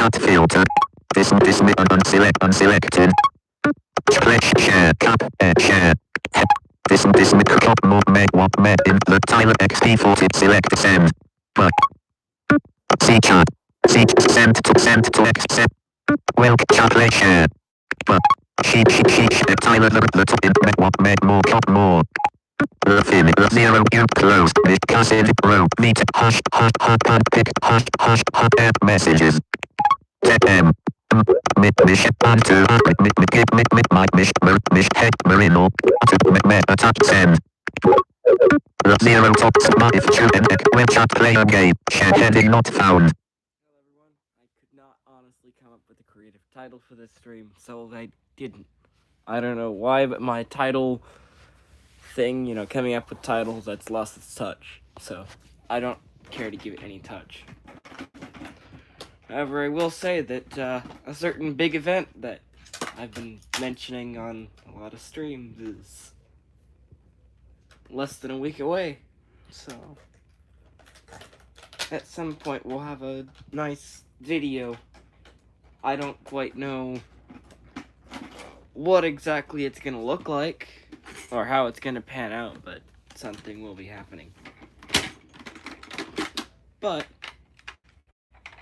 Not filter. This unselected. Flash share cap share. This cup more med what med in the Tyler X defaulted select send. But C chat. C send to X send. Welk chat share. But she Tyler the top in med what med more cup more. Fin 0 you closed this castle pro meet hash pick hash app messages. ZM mish and to mish head marino to attach send. 0 top smart if you and when chat play a game share heading not found. Hello everyone, I could not honestly come up with a creative title for this stream, so I didn't. I don't know why, but my title thing, coming up with titles, that's lost its touch. So, I don't care to give it any touch. However, I will say that a certain big event that I've been mentioning on a lot of streams is less than a week away. So, at some point we'll have a nice video. I don't quite know what exactly it's gonna look like or how it's gonna pan out, but something will be happening. But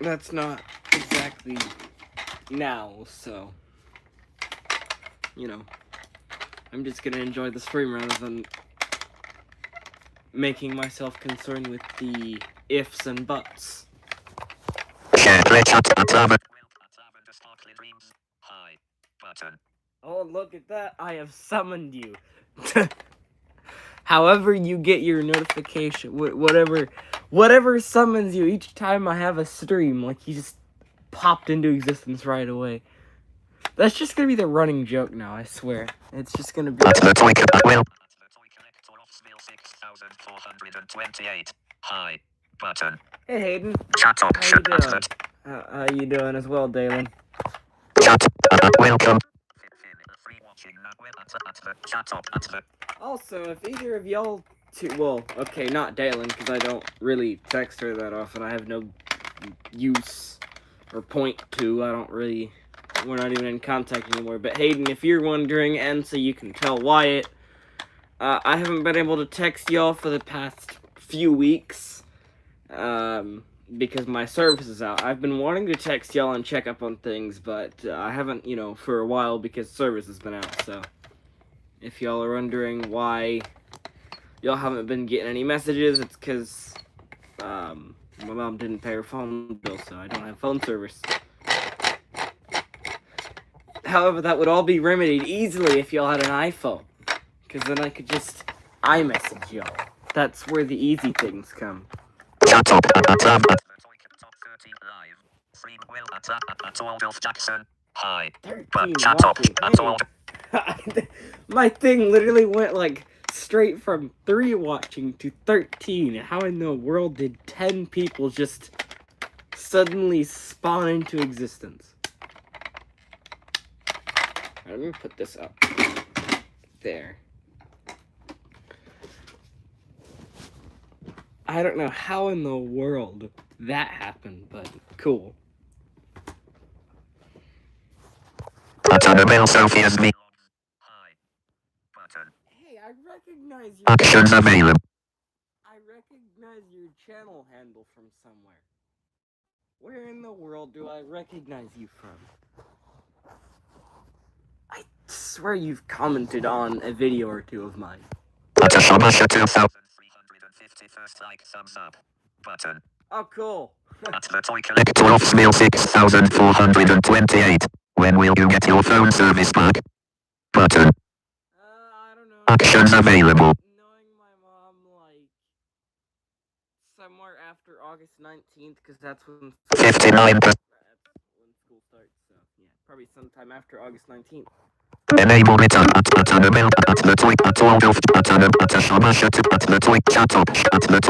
that's not exactly now, so I'm just gonna enjoy the stream rather than making myself concerned with the ifs and buts. Oh, look at that. I have summoned you. However you get your notification, whatever summons you each time I have a stream, like you just popped into existence right away. That's just gonna be the running joke now, I swear. It's just gonna be... Hi. Button. Hey Hayden. Chat option. How you doing as well, Dalen? Chat. Welcome. Also, if either of y'all well, okay, not Dalen, because I don't really text her that often. I have no use or point to. We're not even in contact anymore. But Hayden, if you're wondering, and so you can tell Wyatt, I haven't been able to text y'all for the past few weeks, because my service is out. I've been wanting to text y'all and check up on things, but I haven't, for a while because service has been out, so if y'all are wondering why y'all haven't been getting any messages, it's because, my mom didn't pay her phone bill, so I don't have phone service. However, that would all be remedied easily if y'all had an iPhone, because then I could just iMessage y'all. That's where the easy things come. Hi. 13 My thing literally went straight from 3 watching to 13. How in the world did 10 people just suddenly spawn into existence? Let me put this up. There. I don't know how in the world that happened, but cool. Sophia's me. Hey, I recognize you. Actions available. I recognize your channel handle from somewhere. Where in the world do I recognize you from? I swear you've commented on a video or two of mine. Like thumbs up button. Oh, cool. At the toy collector of Smil 6428. When will you get your phone service back? Button. I don't know. Actions available. Knowing my mom, somewhere after August 19th, because that's when 59%. When school starts, so yeah, probably sometime after August 19th. Enable it at the toy at all of at the toy chat up at the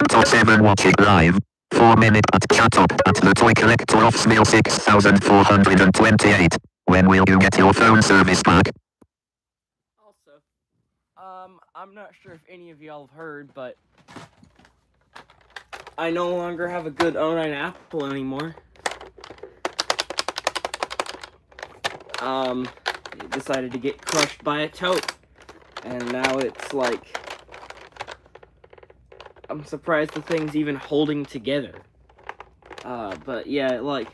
top 7 watching live 4 minute at chat up at the toy collector of Smil 6428. When will you get your phone service back? Also, I'm not sure if any of y'all have heard, but I no longer have a good O9 Apple anymore. it decided to get crushed by a toad. And now it's like, I'm surprised the thing's even holding together. But yeah, like,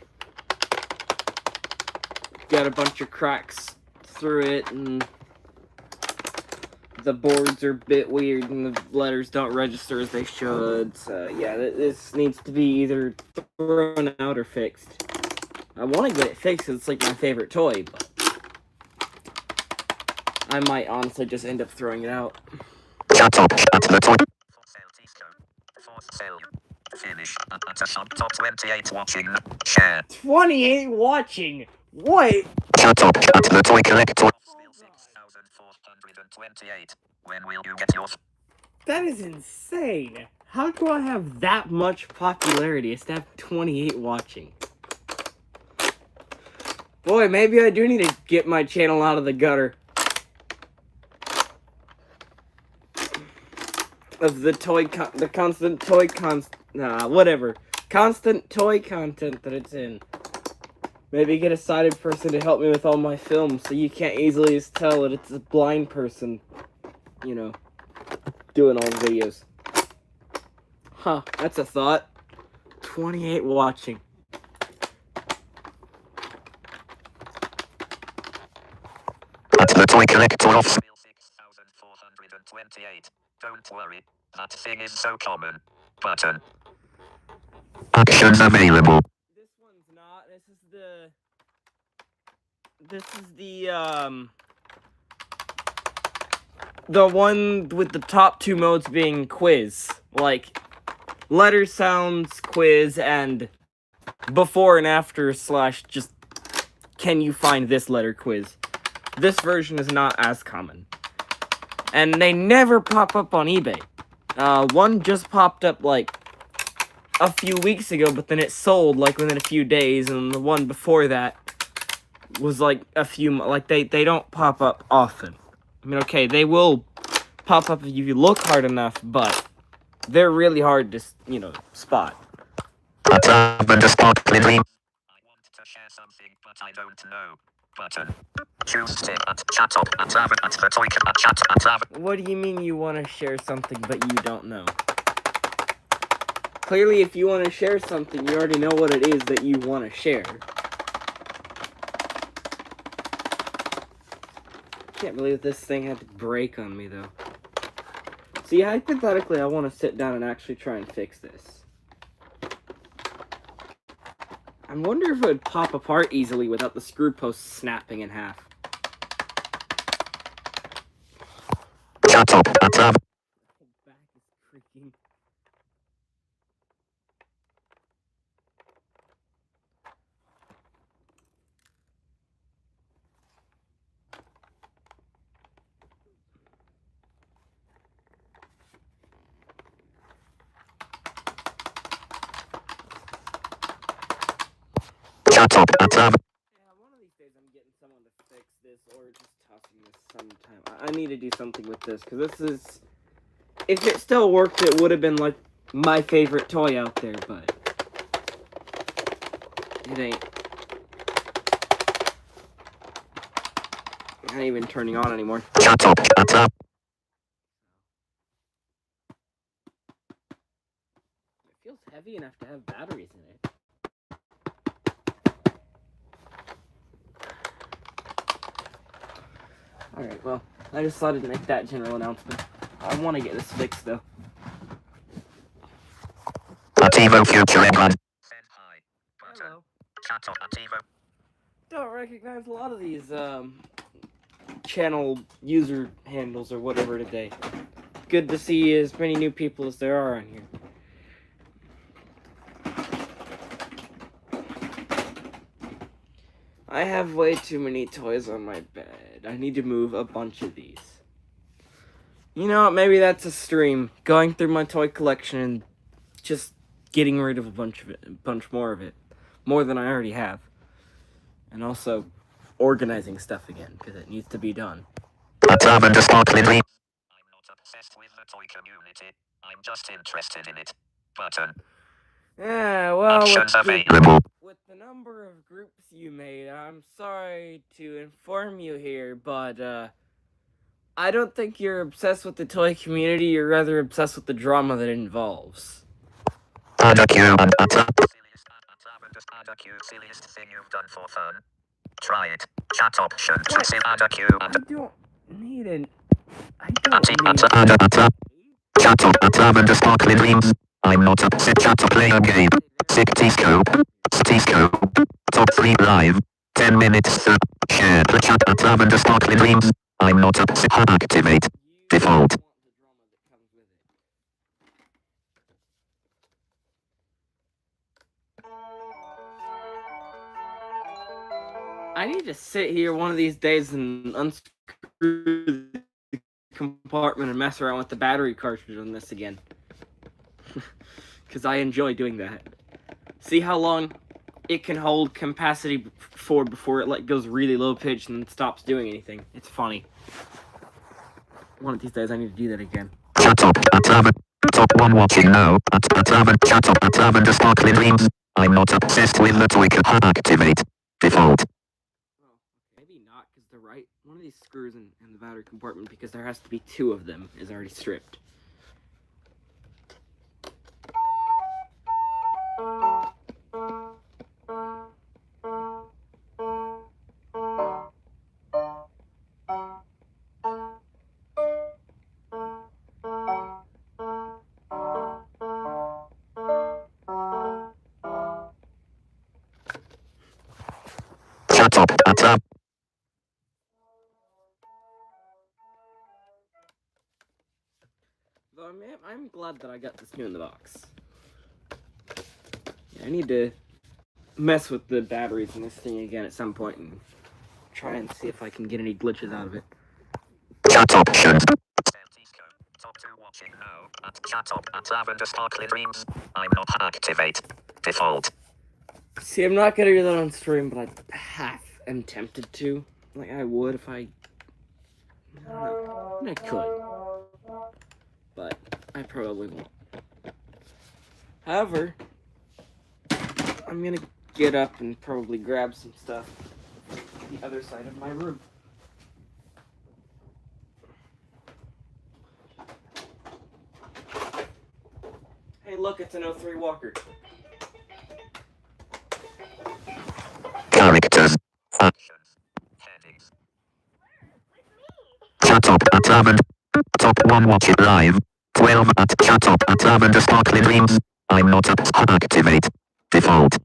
got a bunch of cracks through it, and the boards are a bit weird, and the letters don't register as they should. So yeah, this needs to be either thrown out or fixed. I want to get it fixed because it's like my favorite toy, but I might honestly just end up throwing it out. Shut up, shut the toy. For sale, Tisco. For sale. Finish. At a shop top 28 watching. Share. 28 watching? What? Shut up, shut the toy collector. 6,428. When will you get yours? That is insane. How do I have that much popularity instead of 28 watching? Boy, maybe I do need to get my channel out of the gutter. Of the constant toy content that it's in. Maybe get a sighted person to help me with all my films so you can't easily just tell that it's a blind person, you know, doing all the videos. Huh, that's a thought. 28 watching. At the toy collector of 6,428. Don't worry, that thing is so common. Button. Actions available. This one's not. This is the one with the top two modes being quiz. Like, letter sounds, quiz, and before and after / just can you find this letter quiz. This version is not as common. And they never pop up on eBay. One just popped up like a few weeks ago, but then it sold like within a few days, and the one before that was like a few, like they don't pop up often. I mean, okay, they will pop up if you look hard enough, but they're really hard to, you know, spot. At the spot, please. I want to share something, but I don't know. Button. Choose stick at chat up at the toy at chat at. What do you mean you want to share something, but you don't know? Clearly, if you want to share something, you already know what it is that you want to share. Can't believe this thing had to break on me, though. See, hypothetically, I want to sit down and actually try and fix this. I wonder if it would pop apart easily without the screw post snapping in half. Shut up, at My back is creaking. Shut up, at Yeah, one of these days I'm getting someone to fix this or just tossing this sometime. I need to do something with this, because this is... If it still worked, it would have been, like, my favorite toy out there, but... It ain't. Not even turning on anymore. Shut up, at It feels heavy enough to have batteries in it. Alright, well, I just thought I'd make that general announcement. I want to get this fixed, though. Ativo Future England. Send hi. Button. Hello. Chat up, Ativo. Don't recognize a lot of these, channel user handles or whatever today. Good to see as many new people as there are on here. I have way too many toys on my bed. I need to move a bunch of these. You know what, maybe that's a stream. Going through my toy collection and just getting rid of a bunch more of it. More than I already have. And also organizing stuff again, because it needs to be done. At underscore Lindley. I'm not obsessed with the toy community. I'm just interested in it. Button. Yeah, well, Options available. with the number of groups you made, I'm sorry to inform you here, but I don't think you're obsessed with the toy community. You're rather obsessed with the drama that it involves. Silliest thing you've done for fun. Try it. Chat option. What? I I don't need an. I don't need. Chat up and sparkling dreams. I'm not upset. Chat up, play a game. Sick T-scope. T-scope. Top 3 live. 10 minutes. Share. Chat up and sparkling dreams. I'm not upset. Activate. Default. I need to sit here one of these days and unscrew the compartment and mess around with the battery cartridge on this again. Because I enjoy doing that. See how long it can hold capacity for before it goes really low pitch and then stops doing anything. It's funny. One of these days I need to do that again. Chat up top 1 watching now. Chat up and sparkling dreams. I'm not obsessed with the toy. Activate. Default. Maybe not, because the one of these screws in the battery compartment, because there has to be 2 of them, is already stripped. Chat up. Though I'm glad that I got this new in the box. Yeah, I need to mess with the batteries in this thing again at some point and try and see if I can get any glitches out of it. Chat options. Top 2 watching now. Chat up and sparkling dreams. I'm not activate. Default. See, I'm not gonna do that on stream, but I half am tempted to. Like, I would if I could. But I probably won't. However, I'm gonna get up and probably grab some stuff on the other side of my room. Hey, look, it's an 03 Walker. Characters. Actions. Headings. Chat up and top 1 watch it live. 12 at chat up and sparkling dreams. I'm not activate. Default.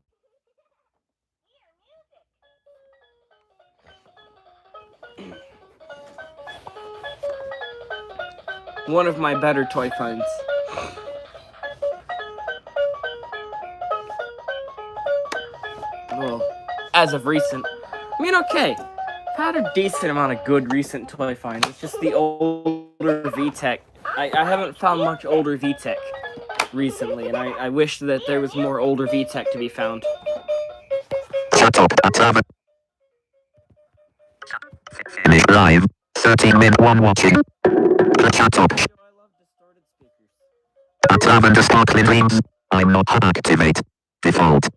One of my better toy finds. Well, as of recent. I mean, okay. I've had a decent amount of good recent toy finds. It's just the older VTech. I haven't found much older VTech recently, and I wish that there was more older VTech to be found. Chat up finish live. 13-minute 1 watching. Chat up. And sparkling dreams. I'm not activate. Default.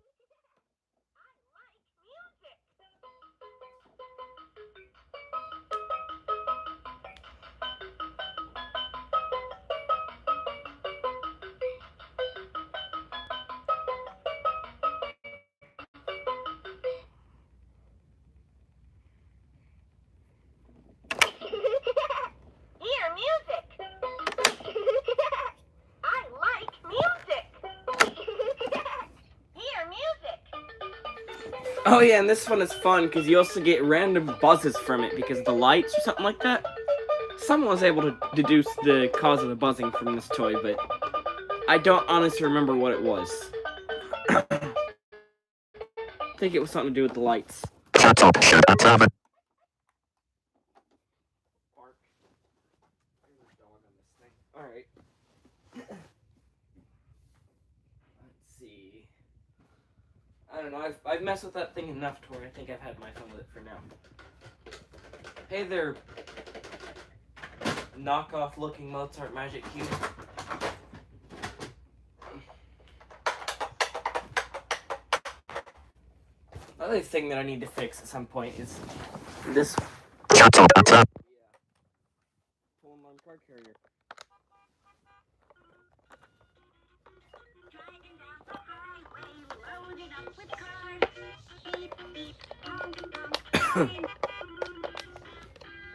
Oh yeah, and this one is fun because you also get random buzzes from it because of the lights or something like that. Someone was able to deduce the cause of the buzzing from this toy, but I don't honestly remember what it was. I think it was something to do with the lights. Chat up. Alright. Let's see. I don't know, I've messed with that thing enough to where I think I've had my fun with it for now. Hey there, knockoff looking Mozart Magic Cube. Other thing that I need to fix at some point is this Shut up, utter. full alarm car carrier.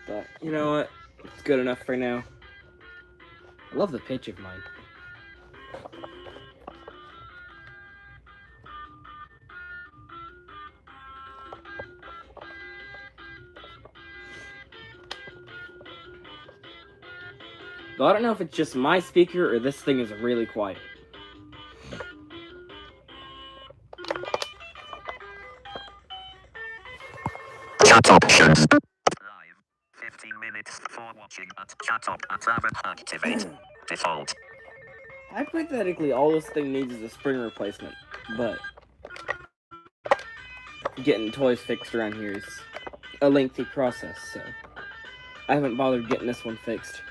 But you know what? It's good enough for now. I love the pitch of mine. Though I don't know if it's just my speaker or this thing is really quiet. Chat options. Live. 15 minutes for watching at chat up at activate. Default. Hypothetically, all this thing needs is a spring replacement, but getting toys fixed around here is a lengthy process, so I haven't bothered getting this one fixed.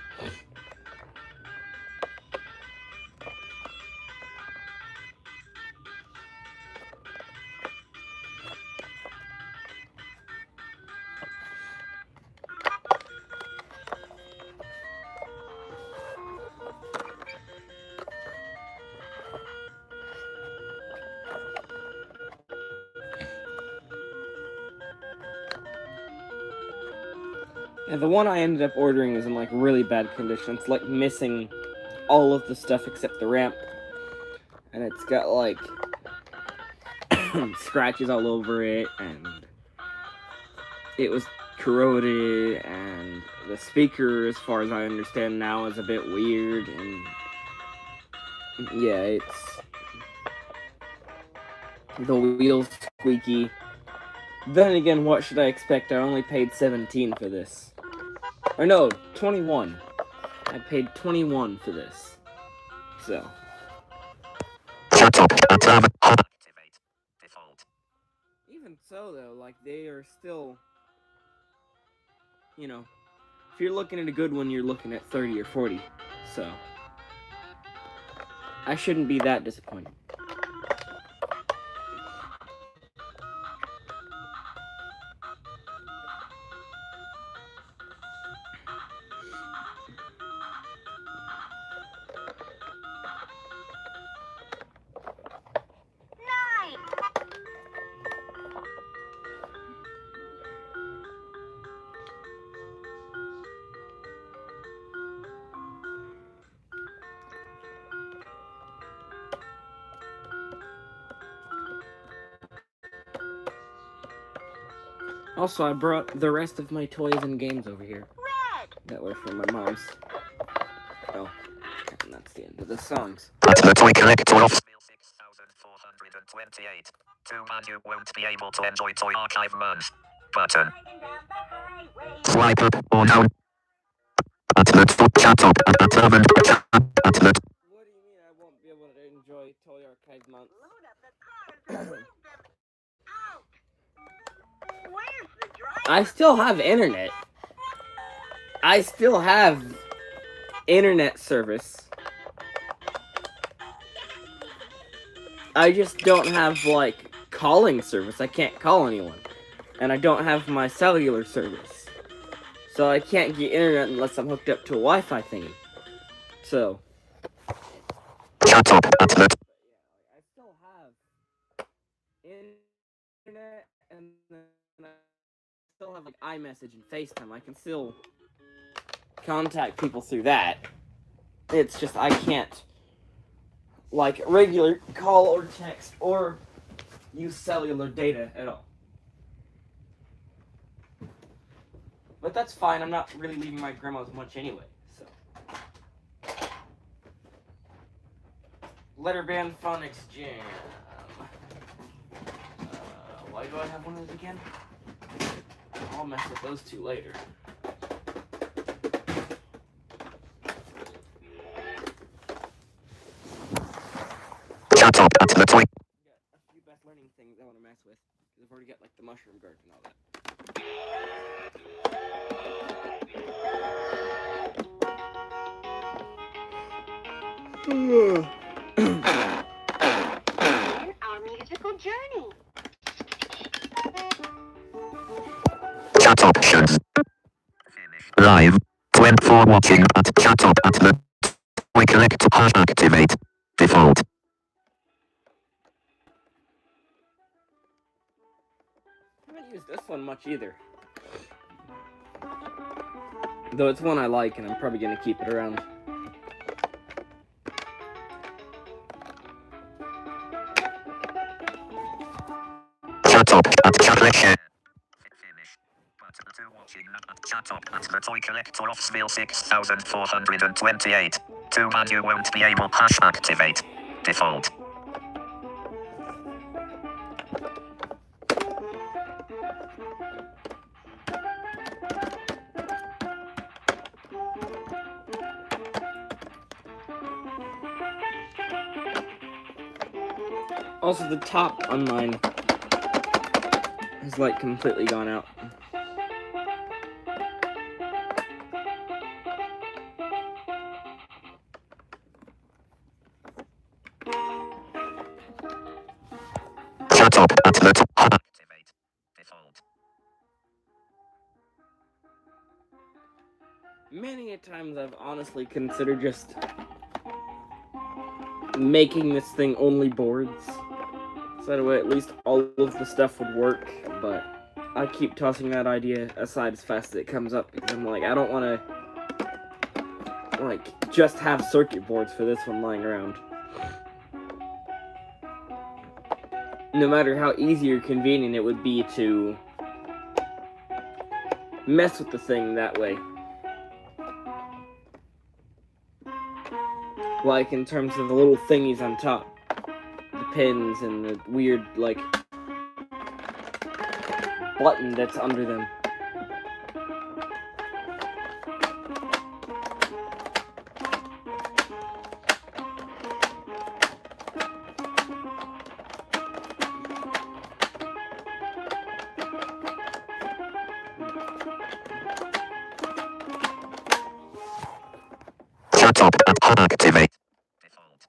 And the one I ended up ordering is in like really bad condition. It's like missing all of the stuff except the ramp. And it's got like scratches all over it, and it was corroded, and the speaker, as far as I understand now, is a bit weird, and yeah, it's the wheels squeaky. Then again, what should I expect? I only paid 17 for this. Or no, 21. I paid 21 for this. So. Chat up at activate. Default. Even so, though, like, they are still, you know, if you're looking at a good one, you're looking at 30 or 40. So. I shouldn't be that disappointed. Also, I brought the rest of my toys and games over here. That were from my mom's. Oh, and that's the end of the songs. At the toy collector of 6428. Too bad you won't be able to enjoy Toy Archive merge. Button. Swipe up or down. At the foot chat up at the at the. What do you mean I won't be able to enjoy Toy Archive month? I still have internet. I still have internet service. I just don't have, like, calling service. I can't call anyone. And I don't have my cellular service. So I can't get internet unless I'm hooked up to a Wi-Fi thingy. So. Chat up at the. I still have internet, and then I still have like iMessage and FaceTime. I can still contact people through that. It's just I can't like regular call or text or use cellular data at all. But that's fine. I'm not really leaving my grandma's much anyway. So. Letterband Phonics Jam. Why do I have one of those again? I'll mess with those two later. Chat up at the toy. Got a few best learning things I want to mess with. I've already got like the mushroom garden and all that. Our musical journey. Chat options. Live. 24 watching at chat up at the we collect hash activate. Default. I haven't used this one much either. Though it's one I like and I'm probably gonna keep it around. Chat up at chat share. Finish. But the two watching at chat up at the toy collector of Sville 6428. Too bad you won't be able hash activate. Default. Also, the top on mine has like completely gone out. Chat up at the top. Activate. Default. Many a times I've honestly considered just making this thing only boards. So that way at least all of the stuff would work, but I keep tossing that idea aside as fast as it comes up because I'm like, I don't want to like just have circuit boards for this one lying around. No matter how easy or convenient it would be to mess with the thing that way. Like in terms of the little thingies on top. The pins and the weird, like, button that's under them. Chat up at activate. Default.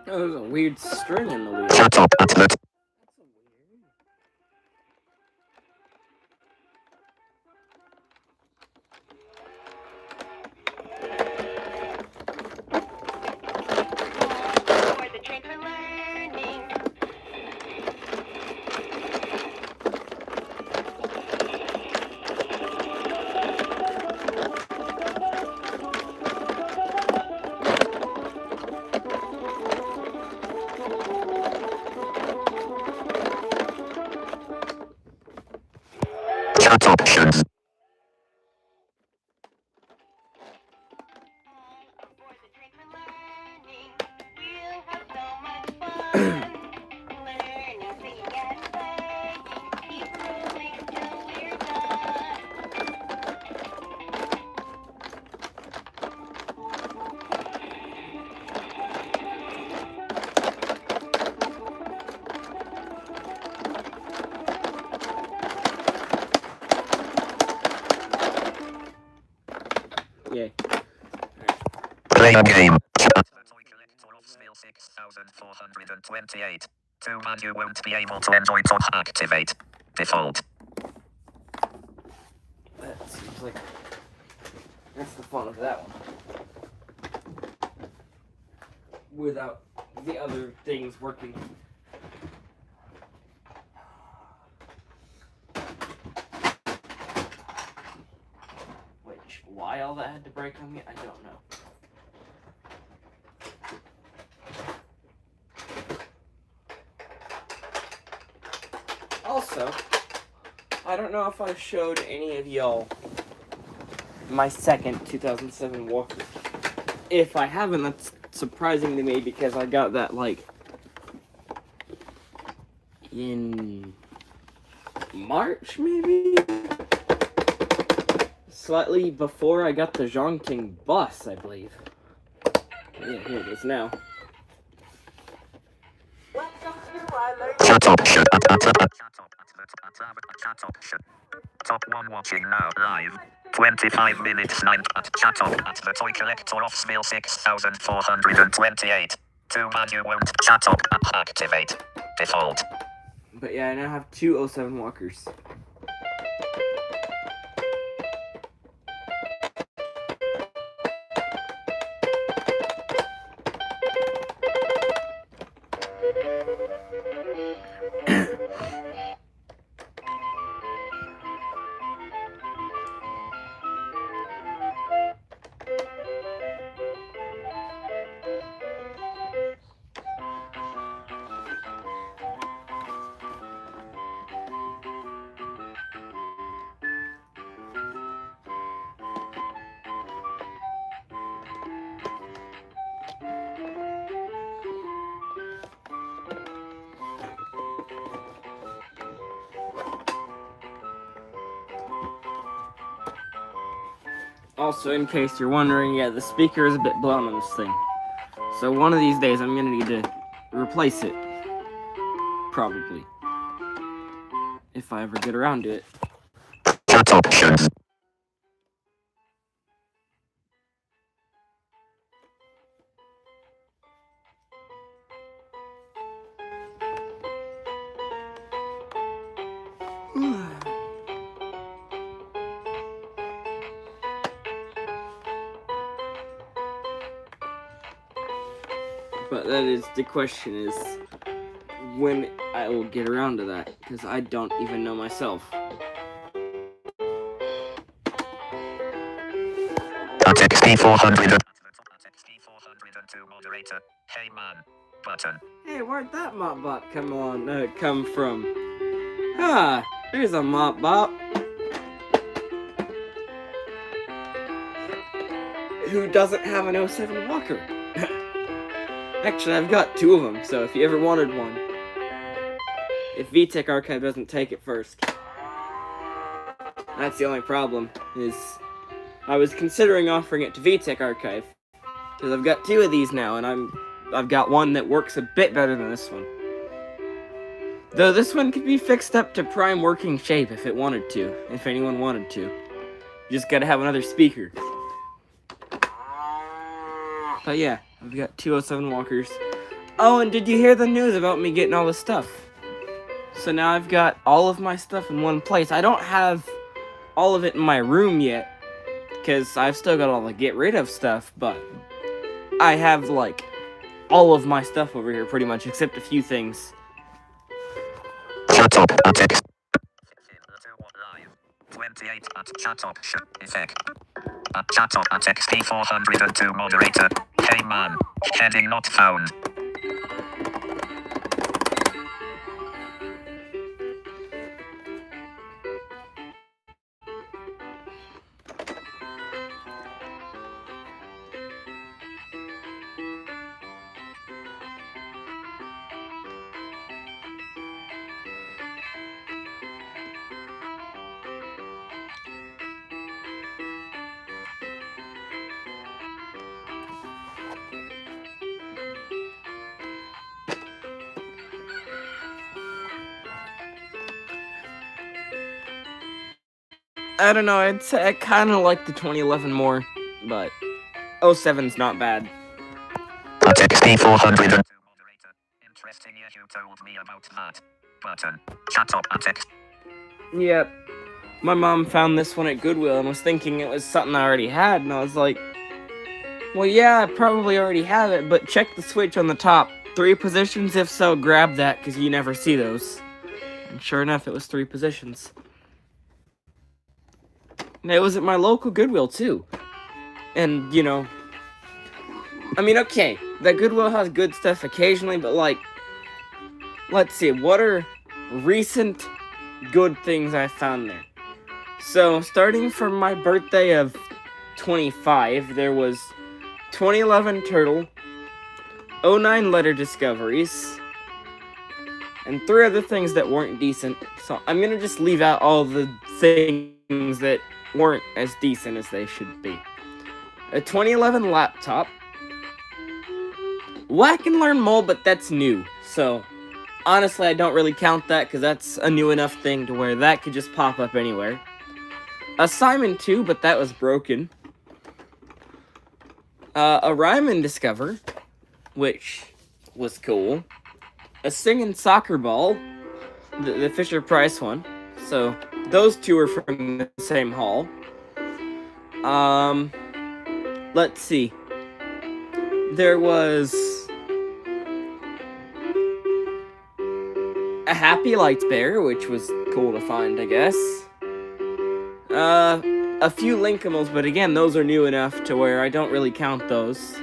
Oh, there's a weird string in the wheel. Chat up at the That's so weird. For the train for learning. chat options. Aboard the train for learning. We'll have so much fun. Learning, singing, and playing. Keep rolling till we're done. Yay. Play a game. Chat. Toy collector of Sville 6428. Too bad you won't be able to enjoy to activate. Default. That seems like that's the fun of that one. Without the other things working. Which, why all that had to break on me, I don't know. Also, I don't know if I showed any of y'all my second 2007 Walker. If I haven't, that's surprising to me because I got that like in March maybe? slightly before I got the Zhongting bus, I believe. Yeah, here it is now. Shut up, shut up, Top 1 watching now live. 25 minutes 9 at chat up at the toy collector Offsville 6428. Too bad you won't chat up app activate. Default. But yeah, I now have 2 07 walkers. Also, in case you're wondering, yeah, the speaker is a bit blown on this thing. So one of these days, I'm gonna need to replace it. Probably. If I ever get around to it. Chat options. But that is, the question is, when I will get around to that, because I don't even know myself. At XP400. At XP402 moderator. Hey man. Button. Hey, where'd that Mopbot come from? Ah, there's a Mopbot. Who doesn't have an 07 walker? Actually, I've got 2 of them, so if you ever wanted one. If VTech Archive doesn't take it first. That's the only problem, is I was considering offering it to VTech Archive. Because I've got 2 of these now, and I've got one that works a bit better than this one. Though this one could be fixed up to prime working shape if it wanted to, if anyone wanted to. You just gotta have another speaker. But yeah, I've got 207 walkers. Oh, and did you hear the news about me getting all this stuff? So now I've got all of my stuff in one place. I don't have all of it in my room yet, because I've still got all the get rid of stuff, but I have, like, all of my stuff over here, pretty much, except a few things. Chat up at X. 28 at chat option. Effect. At chat up at XP402 moderator. Hey man. Heading not found. I don't know, I'd say I kind of like the 2011 more, but 07's not bad. At XP400. Interesting, yeah, you told me about that. Button. Chat up at X. Yep. My mom found this one at Goodwill and was thinking it was something I already had, and I was like, well, yeah, I probably already have it, but check the switch on the top. 3 positions, if so, grab that, because you never see those. And sure enough, it was 3 positions. And it was at my local Goodwill, too. And, you know, I mean, okay, that Goodwill has good stuff occasionally, but, like, let's see, what are recent good things I found there? So, starting from my birthday of 25, there was 2011 Turtle, 09 Letter Discoveries, and 3 other things that weren't decent. So, I'm gonna just leave out all the things that weren't as decent as they should be. A 2011 laptop. Whack and Learn Mole, but that's new. So, honestly, I don't really count that because that's a new enough thing to where that could just pop up anywhere. A Simon 2, but that was broken. A Rhyme and Discover, which was cool. A Singing Soccer Ball, the Fisher Price one. So, those two are from the same haul. Let's see. There was a Happy Lights Bear, which was cool to find, I guess. A few Linkimals, but again, those are new enough to where I don't really count those.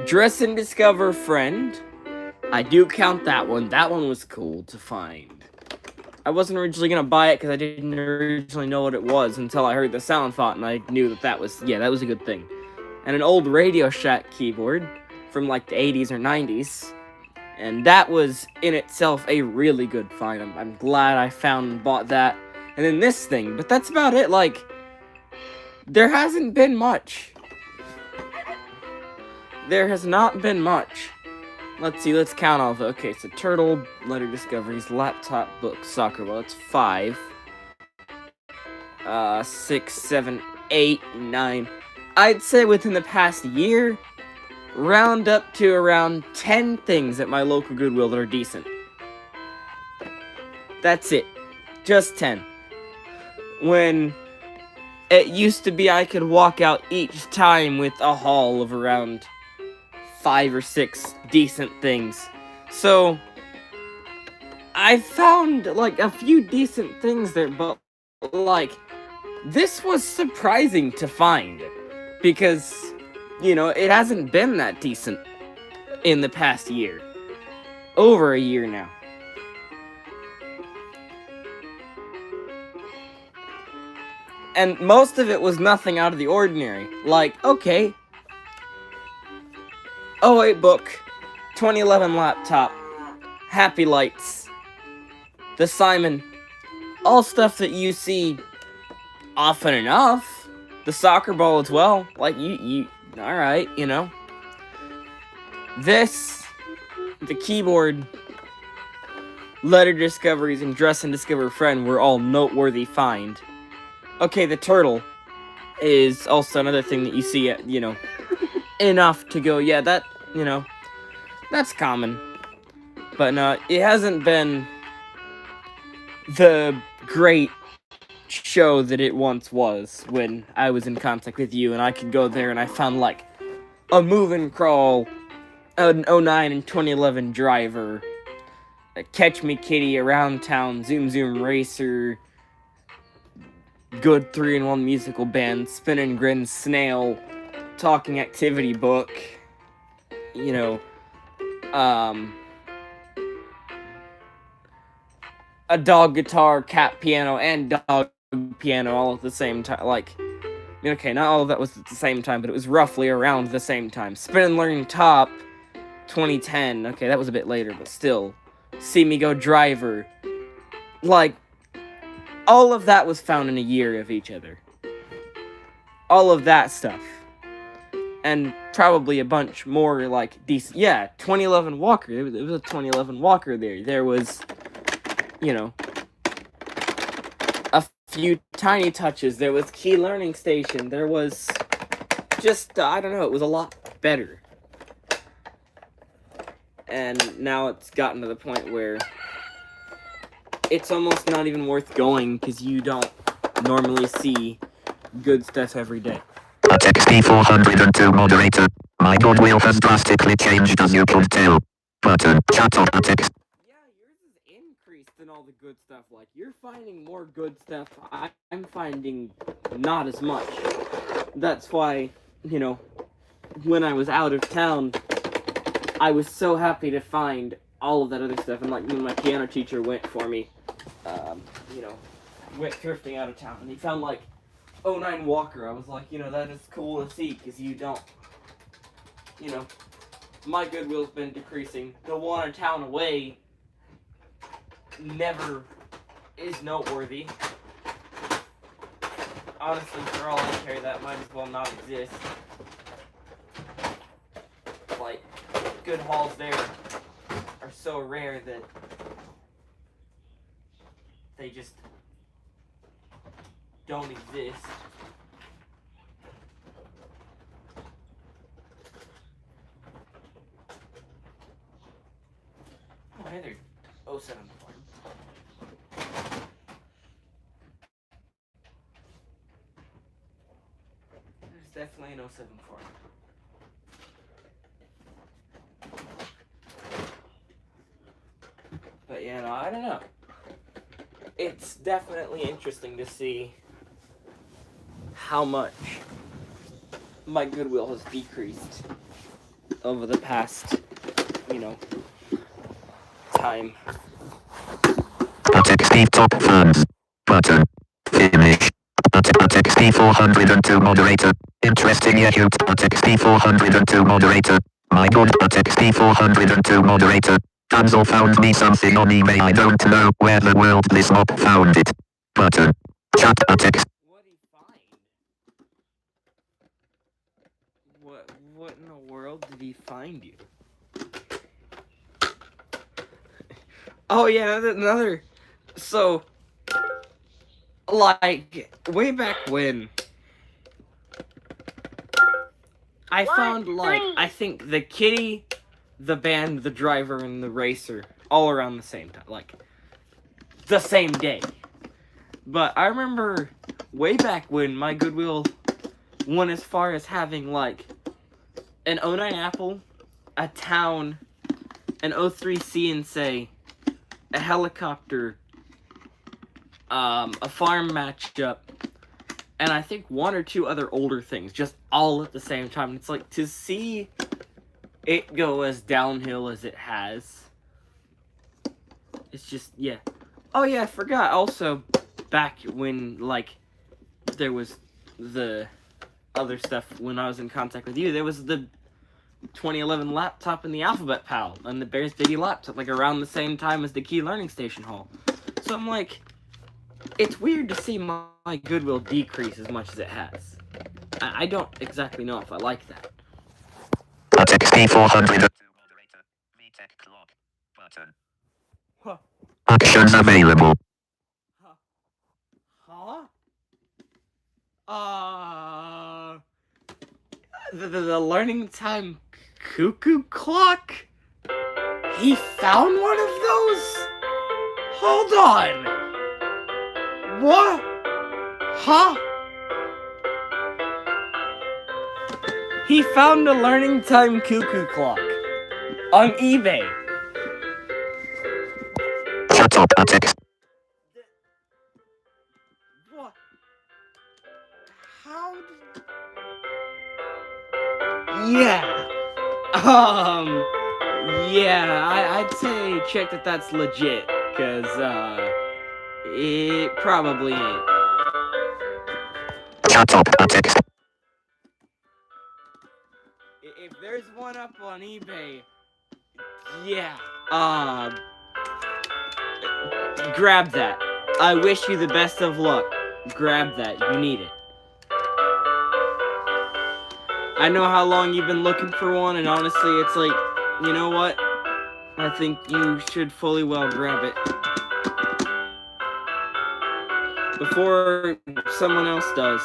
Dress and Discover Friend. I do count that one. That one was cool to find. I wasn't originally gonna buy it because I didn't originally know what it was until I heard the sound font and I knew that was a good thing. And an old Radio Shack keyboard from like the 80s or 90s. And that was in itself a really good find. I'm glad I found and bought that. And then this thing, but that's about it. Like, there hasn't been much. There has not been much. Let's see, let's count all of it. Okay, so Turtle, Letter Discoveries, Laptop, Book, Soccer Ball, that's 5. 6, 7, 8, 9. I'd say within the past year, round up to around 10 things at my local Goodwill that are decent. That's it. Just 10. When it used to be I could walk out each time with a haul of around 5 or 6 decent things. So, I found, like, a few decent things there, but, like, this was surprising to find. Because, you know, it hasn't been that decent in the past year. Over a year now. And most of it was nothing out of the ordinary. Like, okay. 08 book, 2011 laptop, Happy Lights, the Simon, all stuff that you see often enough. The Soccer Ball as well. Like, you alright, you know. This, the keyboard, Letter Discoveries, and Dress and Discover Friend were all noteworthy find. Okay, the Turtle is also another thing that you see, you know, enough to go, yeah, that, you know, that's common. But no, it hasn't been the great show that it once was when I was in contact with you and I could go there and I found, like, a Move and Crawl, an 09 and 2011 Driver, a Catch Me Kitty, Around Town, Zoom Zoom Racer, Good 3-in-1 Musical Band, Spin and Grin, Snail, Talking Activity Book, you know, a dog guitar, cat piano, and dog piano all at the same time. Like, okay, not all of that was at the same time, but it was roughly around the same time. Spin and Learn Top, 2010. Okay, that was a bit later, but still. See Me Go Driver. Like, all of that was found in a year of each other. All of that stuff. And probably a bunch more, like, decent. Yeah, 2011 Walker. It was a 2011 Walker there. There was, you know, a few tiny touches. There was Key Learning Station. There was just, I don't know, it was a lot better. And now it's gotten to the point where it's almost not even worth going because you don't normally see good stuff every day. XP402 moderator. My Goodwill has drastically changed as you could tell. Button. Chat of text. Yeah, yours is increased than all the good stuff. Like, you're finding more good stuff. I'm finding not as much. That's why, you know, when I was out of town, I was so happy to find all of that other stuff. And, like, when my piano teacher went for me, you know, went thrifting out of town, and he found, like, 09 Walker. I was like, you know, that is cool to see, because you don't, you know, my Goodwill's been decreasing. The one a town away never is noteworthy. Honestly, for all I care, that might as well not exist. Like, good hauls there are so rare that they just don't exist. Oh, hey there, 074. There's definitely an 074. But yeah, no, I don't know. It's definitely interesting to see how much my goodwill has decreased over the past, time. XP top funds. Button. Finish. XP 402 moderator. Interesting Yahoo. XP 402 moderator. My god. XP 402 moderator. Hansel found me something on eBay. I don't know where the world this mob found it. Button. Chat. Text. What'd he find? What in the world did he find you? Oh yeah, another. So, like, way back when, I found, like, I think the kitty, the band, the driver, and the racer all around the same time, like, the same day. But I remember way back when my Goodwill went as far as having, like, an 09 Apple, a Town, an 03 C&C, a helicopter, a farm matchup, and I think one or two other older things, just all at the same time. And it's like, to see it go as downhill as it has, it's just, yeah. Oh yeah, I forgot, also, back when, like, there was the other stuff when I was in contact with you, there was the 2011 laptop and the Alphabet Pal and the Bears Baby laptop, like, around the same time as the Key Learning Station haul. So I'm like, it's weird to see my Goodwill decrease as much as it has. I don't exactly know if I like that. XP 402 moderator. VTech clock. Button. Huh. Actions available. Huh? The learning time cuckoo clock? He found one of those? Hold on! What? Huh? He found a learning time cuckoo clock on eBay. Shut up, text. What? How did... Yeah. Yeah, I'd say check that that's legit, cause, it probably ain't. Shut up, text. If there's one up on eBay, yeah, grab that. I wish you the best of luck. Grab that, you need it. I know how long you've been looking for one, and honestly, it's like, you know what? I think you should fully well grab it before someone else does.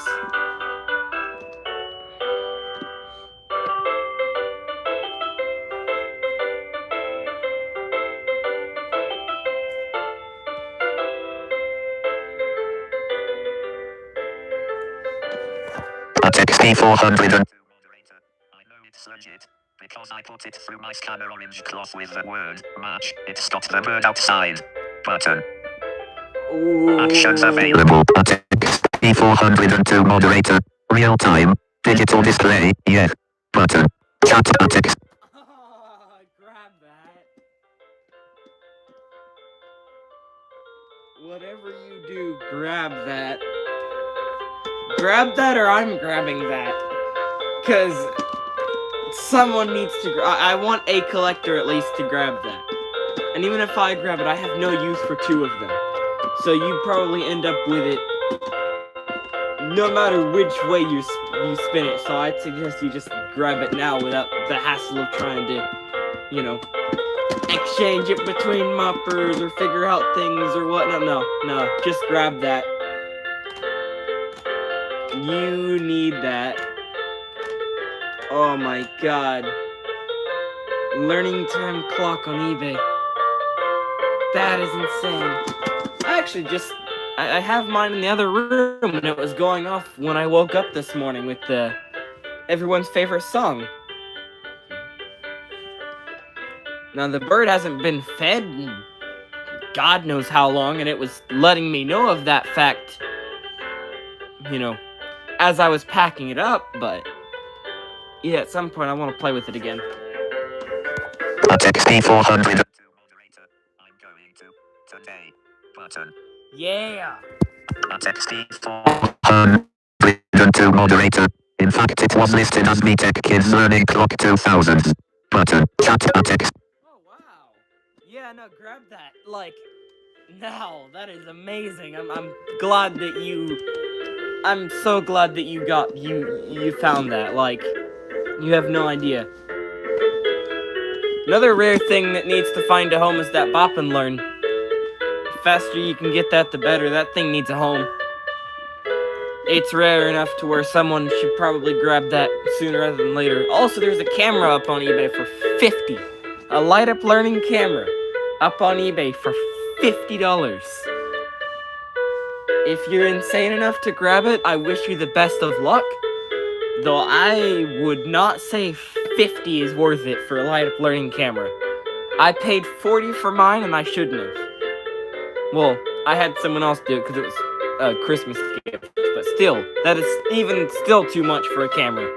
XP 402 moderator. I know it's legit, because I put it through my scanner orange cloth with the word match. It stopped the bird outside. Button. Ooh. Actions available. XP 402 moderator. Real time. Digital display. Yeah. Button. Chat text. Grab that. Whatever you do, grab that. Grab that or I'm grabbing that. Because someone needs to... I want a collector at least to grab that. And even if I grab it, I have no use for two of them. So you probably end up with it no matter which way you spin it. So I'd suggest you just grab it now without the hassle of trying to, you know, exchange it between moppers or figure out things or whatnot. No, just grab that. You need that. Oh my god. Learning time clock on eBay. That is insane. I actually I have mine in the other room and it was going off when I woke up this morning with the everyone's favorite song. Now the bird hasn't been fed in God knows how long, and it was letting me know of that fact, you know, as I was packing it up, but yeah, at some point I want to play with it again. At XP400. Moderator. I'm going to today. Button. Yeah! At XP402 moderator. In fact, it was listed as VTech Kids Learning Clock 2000. Button. Chat at X. Oh, wow. Yeah, no, grab that. Like, now, that is amazing. I'm glad that I'm so glad that you found that. Like, you have no idea. Another rare thing that needs to find a home is that Bop and Learn. The faster you can get that, the better. That thing needs a home. It's rare enough to where someone should probably grab that sooner rather than later. Also, there's a camera up on eBay for $50. A light-up learning camera up on eBay for $50. If you're insane enough to grab it, I wish you the best of luck. Though I would not say 50 is worth it for a light-up learning camera. I paid 40 for mine and I shouldn't have. Well, I had someone else do it because it was a Christmas gift. But still, that is even still too much for a camera.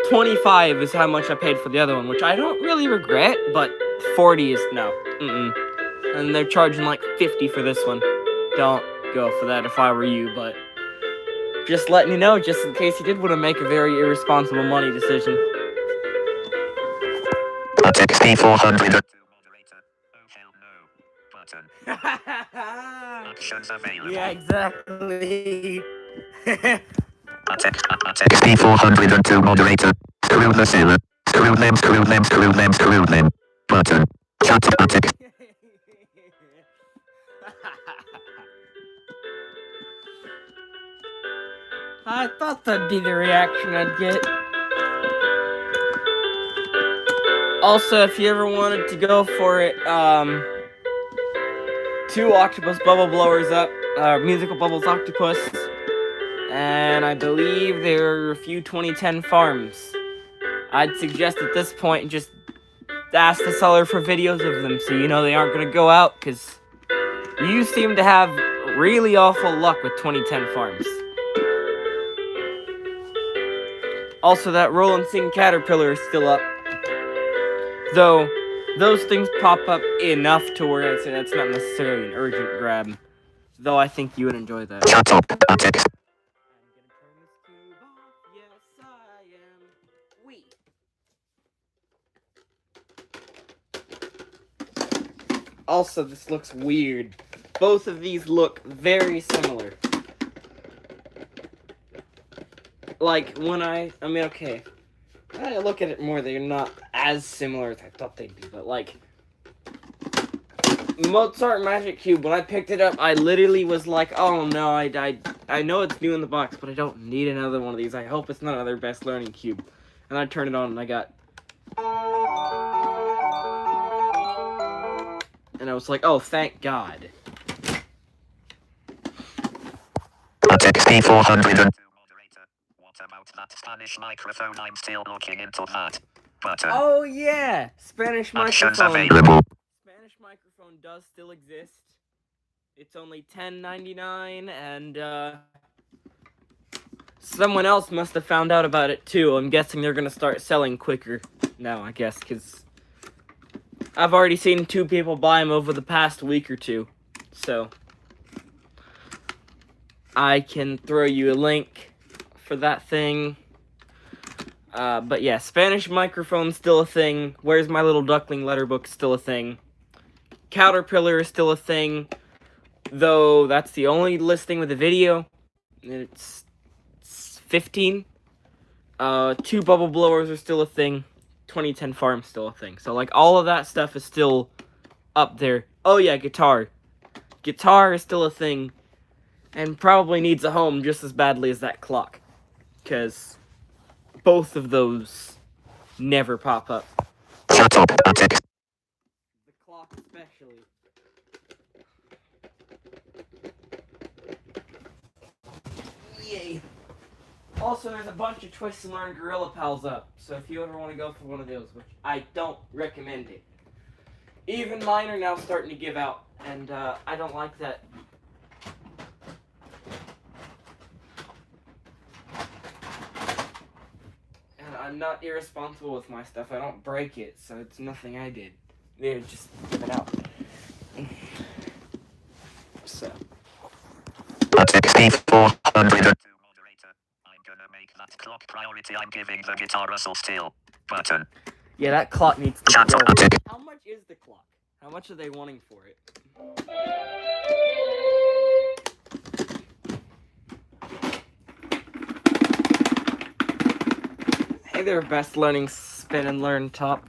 25 is how much I paid for the other one, which I don't really regret, but 40 is no. And they're charging like 50 for this one. Don't go for that if I were you, but just letting you know, just in case you did want to make a very irresponsible money decision. At XP400. Button. Actions available. Yeah, exactly. At XP402 moderator. Screw the sailor. Screw them, screw them, screw them, screw them. Button. Chat at X. I thought that'd be the reaction I'd get. Also, if you ever wanted to go for it, 2 octopus bubble blowers up, musical bubbles octopus, and I believe there are a few 2010 farms. I'd suggest at this point just ask the seller for videos of them so you know they aren't going to go out, because you seem to have really awful luck with 2010 farms. Also, that Roll and Sing Caterpillar is still up. Though, those things pop up enough to where I'd say that's not necessarily an urgent grab. Though I think you would enjoy that. Chat up at X. Yes, I am. We. Also, this looks weird. Both of these look very similar. Like, when I mean, okay. When I look at it more, they're not as similar as I thought they'd be, but like, Mozart Magic Cube, when I picked it up, I literally was like, oh no, I know it's new in the box, but I don't need another one of these. I hope it's not another Best Learning Cube. And I turned it on and I got... And I was like, oh, thank God. At XP400. What about that Spanish microphone? I'm still looking into that. Button. Oh yeah! Spanish Actions microphone. available. Spanish microphone does still exist. It's only $10.99, and someone else must have found out about it too. I'm guessing they're gonna start selling quicker now, I guess, because I've already seen 2 people buy them over the past week or 2. So I can throw you a link for that thing. But yeah, Spanish microphone's still a thing. Where's My Little Duckling letter book still a thing. Caterpillar is still a thing. though that's the only listing with a video. It's 15. 2 bubble blowers are still a thing. 2010 farm's still a thing. So like all of that stuff is still up there. Oh yeah, guitar. Guitar is still a thing, and probably needs a home just as badly as that clock, because both of those never pop up. Shut up, Attic. The clock especially. Yay. Also, there's a bunch of Twist and Learn Gorilla Pals up, so if you ever want to go for one of those, which I don't recommend it. Even mine are now starting to give out, and I don't like that. And I'm not irresponsible with my stuff. I don't break it, so it's nothing I did. They just give it out. So. Attic C400. I'm gonna make that clock priority. I'm giving the guitar a so still button. Yeah, that clock needs to Shut go. up, Attic. How much is the clock? How much are they wanting for it? Hey there, Best Learning Spin and Learn Top.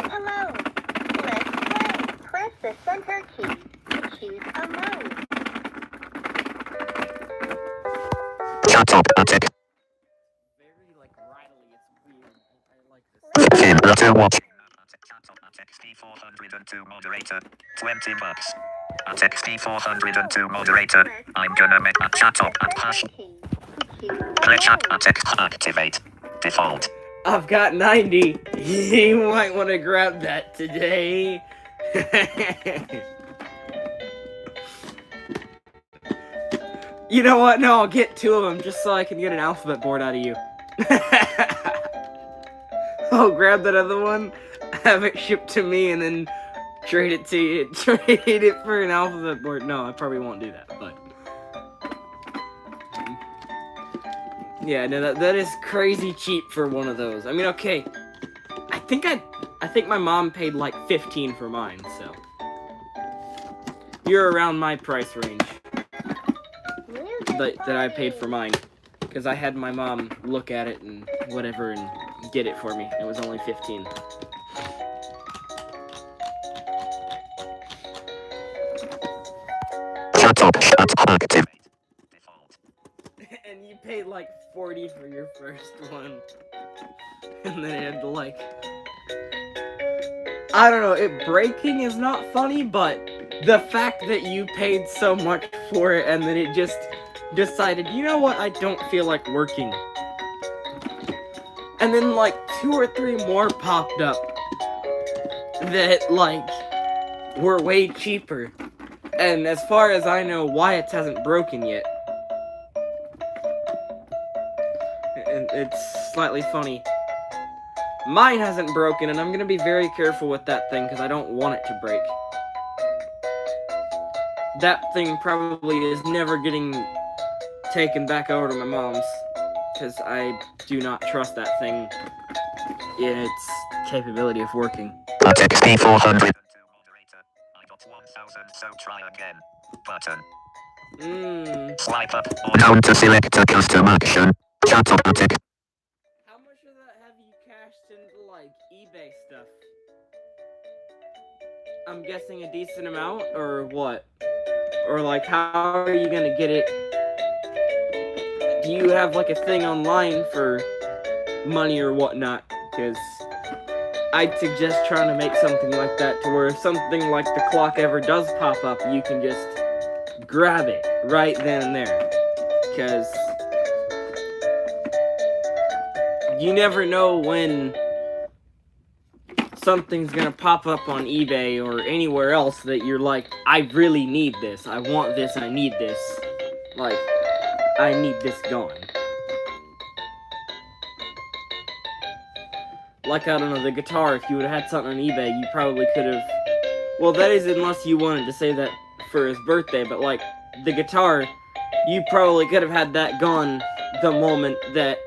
Hello. Let's play. Press the center key to choose a mode. Shut up, Attic. Very, like, rattly. It's weird. I like this. Kim, to watch. Shut up, Attic C402 moderator. $20. Attic C402 moderator. I'm gonna make a chat up at hash. Click chat Attic activate. Default. I've got 90. You might want to grab that today. You know what? No, I'll get 2 of them just so I can get an alphabet board out of you. I'll grab that other one, have it shipped to me, and then trade it to you. Trade it for an alphabet board. No, I probably won't do that, but. Yeah, no, that is crazy cheap for one of those. I mean, okay, I think my mom paid like 15 for mine, so you're around my price range that I paid for mine, because I had my mom look at it and whatever and get it for me. It was only 15. Shut up, activate. Default. And you paid like 40 for your first one. And then it had to like... I don't know, it breaking is not funny, but the fact that you paid so much for it and then it just decided, you know what, I don't feel like working. And then like 2 or 3 more popped up that like were way cheaper. And as far as I know, Wyatt's hasn't broken yet. And it's slightly funny. Mine hasn't broken, and I'm gonna be very careful with that thing because I don't want it to break. That thing probably is never getting taken back over to my mom's because I do not trust that thing in its capability of working. Attic C400. I got 1000, so try again. Button. Swipe up or down to select a custom action. Shut up, Attic. How much of that have you cashed into, like, eBay stuff? I'm guessing a decent amount, or what? Or, like, how are you gonna get it? Do you have, like, a thing online for money or whatnot? Because I'd suggest trying to make something like that to where if something like the clock ever does pop up, you can just grab it right then and there. Because you never know when something's gonna pop up on eBay or anywhere else that you're like, I really need this, I want this, I need this. Like, I need this gone. Like, I don't know, the guitar, if you would have had something on eBay, you probably could have... Well, that is unless you wanted to say that for his birthday, but like, the guitar, you probably could have had that gone the moment that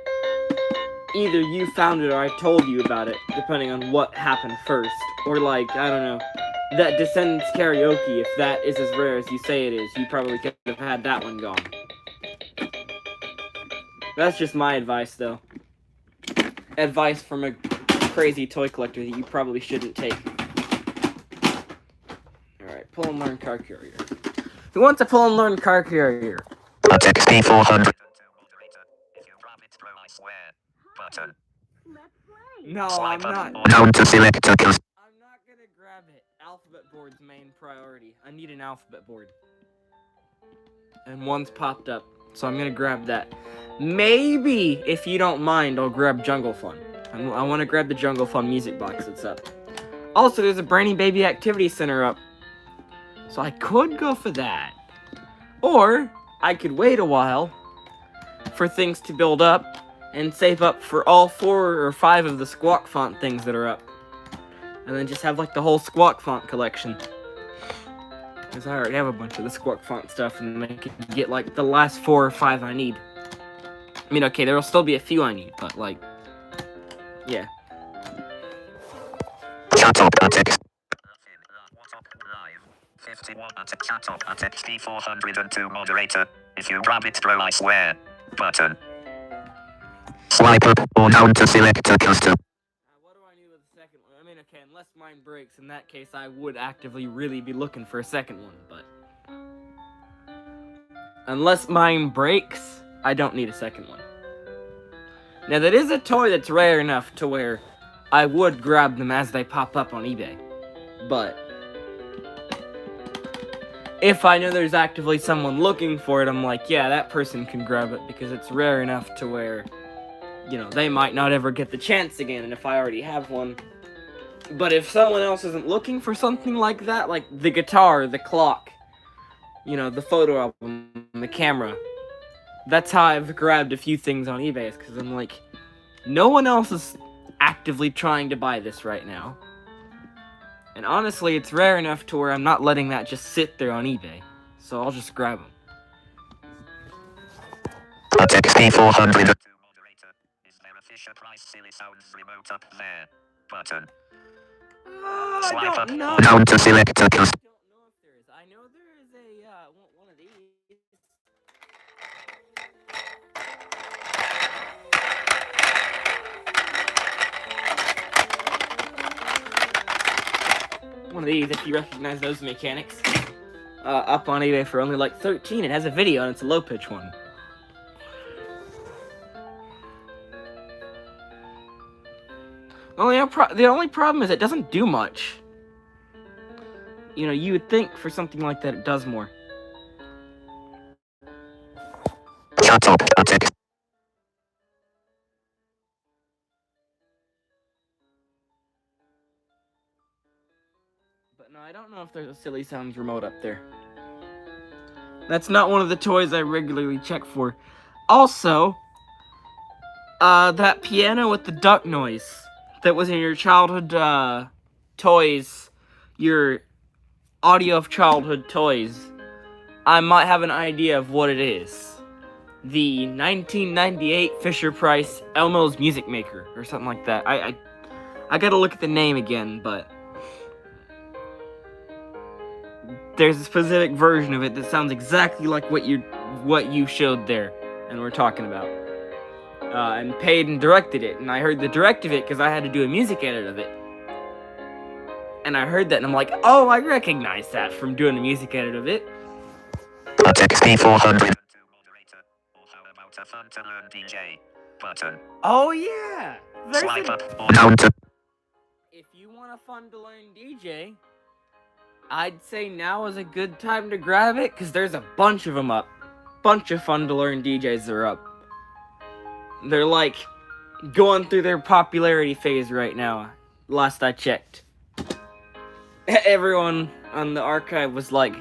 either you found it or I told you about it, depending on what happened first. Or like, I don't know, that Descendants Karaoke, if that is as rare as you say it is, you probably could have had that one gone. That's just my advice, though. Advice from a crazy toy collector that you probably shouldn't take. Alright, pull and learn car carrier. Who wants a pull and learn car carrier? At XP400. If you grab it through, I swear. Button. No, I'm Swipe not. up or down to select a custom. I'm not gonna grab it. Alphabet board's main priority. I need an alphabet board. And one's popped up, so I'm gonna grab that. Maybe, if you don't mind, I'll grab Jungle Fun. I want to grab the Jungle Fun music box that's up. Also, there's a Brainy Baby Activity Center up. So I could go for that. Or, I could wait a while for things to build up and save up for all 4 or 5 of the Squawk Font things that are up. And then just have like the whole Squawk Font collection. Because I already have a bunch of the Squawk Font stuff, and I can get like the last 4 or 5 I need. I mean, okay, there'll still be a few I need, but like, yeah. Chat up at X. 51 at chat up at XP402 moderator. If you grab it through, I swear. Button. Swipe up or down to select a custom. What do I need with the second one? I mean, okay, unless mine breaks, in that case, I would actively really be looking for a second one, but unless mine breaks, I don't need a second one. Now, that is a toy that's rare enough to where I would grab them as they pop up on eBay, but if I know there's actively someone looking for it, I'm like, yeah, that person can grab it, because it's rare enough to where, you know, they might not ever get the chance again, and if I already have one. But if someone else isn't looking for something like that, like the guitar, the clock, you know, the photo album, the camera, that's how I've grabbed a few things on eBay, because I'm like, no one else is actively trying to buy this right now. And honestly, it's rare enough to where I'm not letting that just sit there on eBay. So I'll just grab them. At XP400. Is there a Fisher Price Silly Sounds remote up there? Button. I don't know. Down to select a custom. I don't know if there is. I know there is a, one of these. One of these, if you recognize those mechanics. Up on eBay for only like 13. It has a video and it's a low pitch one. The only problem is it doesn't do much. You know, you would think for something like that it does more. Chat up at X. But no, I don't know if there's a Silly Sounds remote up there. That's not one of the toys I regularly check for. Also, that piano with the duck noise that was in your childhood toys, your audio of childhood toys, I might have an idea of what it is. The 1998 Fisher-Price Elmo's Music Maker, or something like that. I gotta look at the name again, but there's a specific version of it that sounds exactly like what you showed there and we're talking about. And paid and directed it, and I heard the direct of it because I had to do a music edit of it. And I heard that, and I'm like, oh, I recognize that from doing a music edit of it. At XP400. How about a fun to learn DJ? Button. Oh yeah! Swipe up or down to. If you want a fun to learn DJ, I'd say now is a good time to grab it, because there's a bunch of them up. Bunch of fun to learn DJs are up. They're like going through their popularity phase right now, last I checked. Everyone on the archive was like,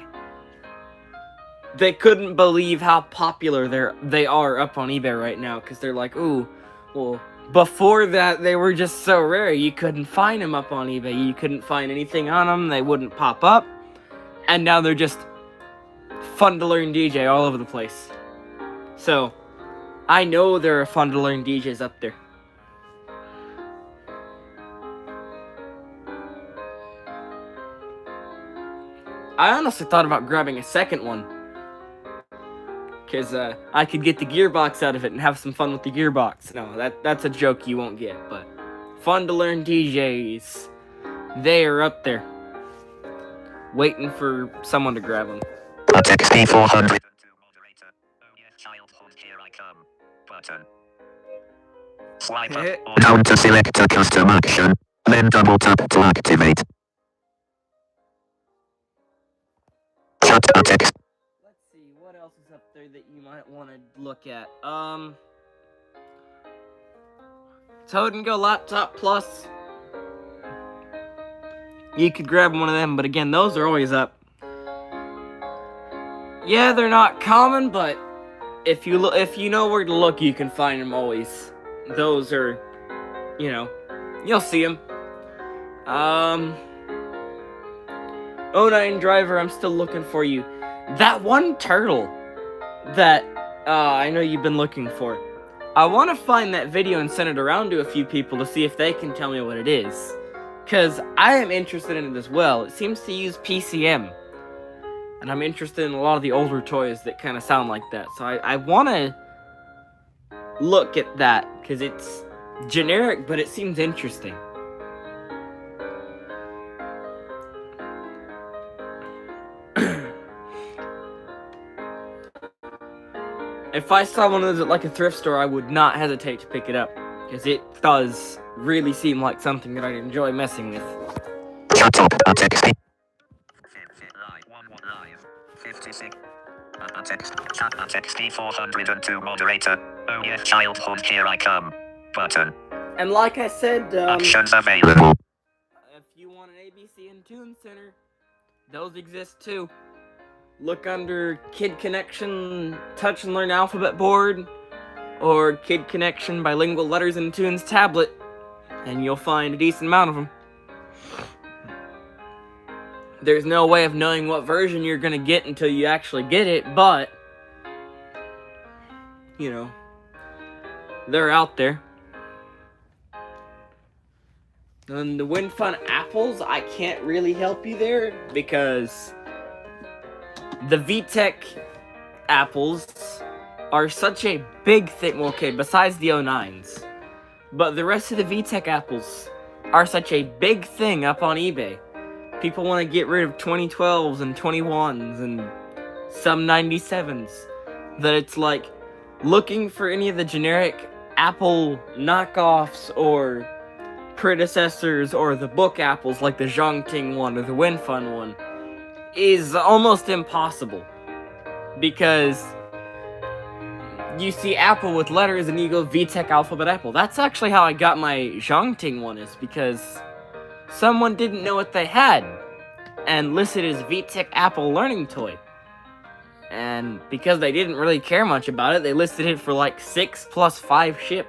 they couldn't believe how popular they are up on eBay right now, because they're like, ooh, well, before that they were just so rare, you couldn't find them up on eBay, you couldn't find anything on them, they wouldn't pop up, and now they're just fun to learn DJ all over the place. So, I know there are fun to learn DJs up there. I honestly thought about grabbing a second one. Because I could get the gearbox out of it and have some fun with the gearbox. No, that's a joke you won't get, but fun to learn DJs. They are up there. Waiting for someone to grab them. XP 400. Moderator. Oh yes, childhood, here I come. Button. Swipe up or down to select a custom action, then double tap to activate. Chat text. Let's see, what else is up there that you might want to look at? Toad and Go Laptop Plus. You could grab one of them, but again, those are always up. Yeah, they're not common, but if you know where to look, you can find them always. Those are, you know, you'll see them. 09 Driver, I'm still looking for you. That one turtle that I know you've been looking for. I want to find that video and send it around to a few people to see if they can tell me what it is. Because I am interested in it as well. It seems to use PCM. And I'm interested in a lot of the older toys that kind of sound like that. So I want to look at that. Because it's generic, but it seems interesting. If I saw one of those at like a thrift store, I would not hesitate to pick it up. Because it does really seem like something that I'd enjoy messing with. Shut up, XP. 56. Chat XP 402 moderator. Oh yes, childhood, here I come. Button. And like I said, Options available. if you want an ABC and Tune Center, those exist too. Look under Kid Connection Touch and Learn Alphabet Board, or Kid Connection Bilingual Letters and Tunes Tablet, and you'll find a decent amount of them. There's no way of knowing what version you're gonna get until you actually get it, but, you know, they're out there. And the WinFun apples, I can't really help you there, because the VTech apples are such a big thing. Well, okay, besides the 09s. But the rest of the VTech apples are such a big thing up on eBay. People want to get rid of 2012s and 21s and some 97s. That it's like looking for any of the generic Apple knockoffs or predecessors or the book apples like the Zhongting one or the WinFun one is almost impossible. Because you see Apple with letters and you go VTech Alphabet Apple. That's actually how I got my Zhongting one, is because someone didn't know what they had and listed as VTech Apple Learning Toy. And because they didn't really care much about it, they listed it for like 6 plus 5 ship.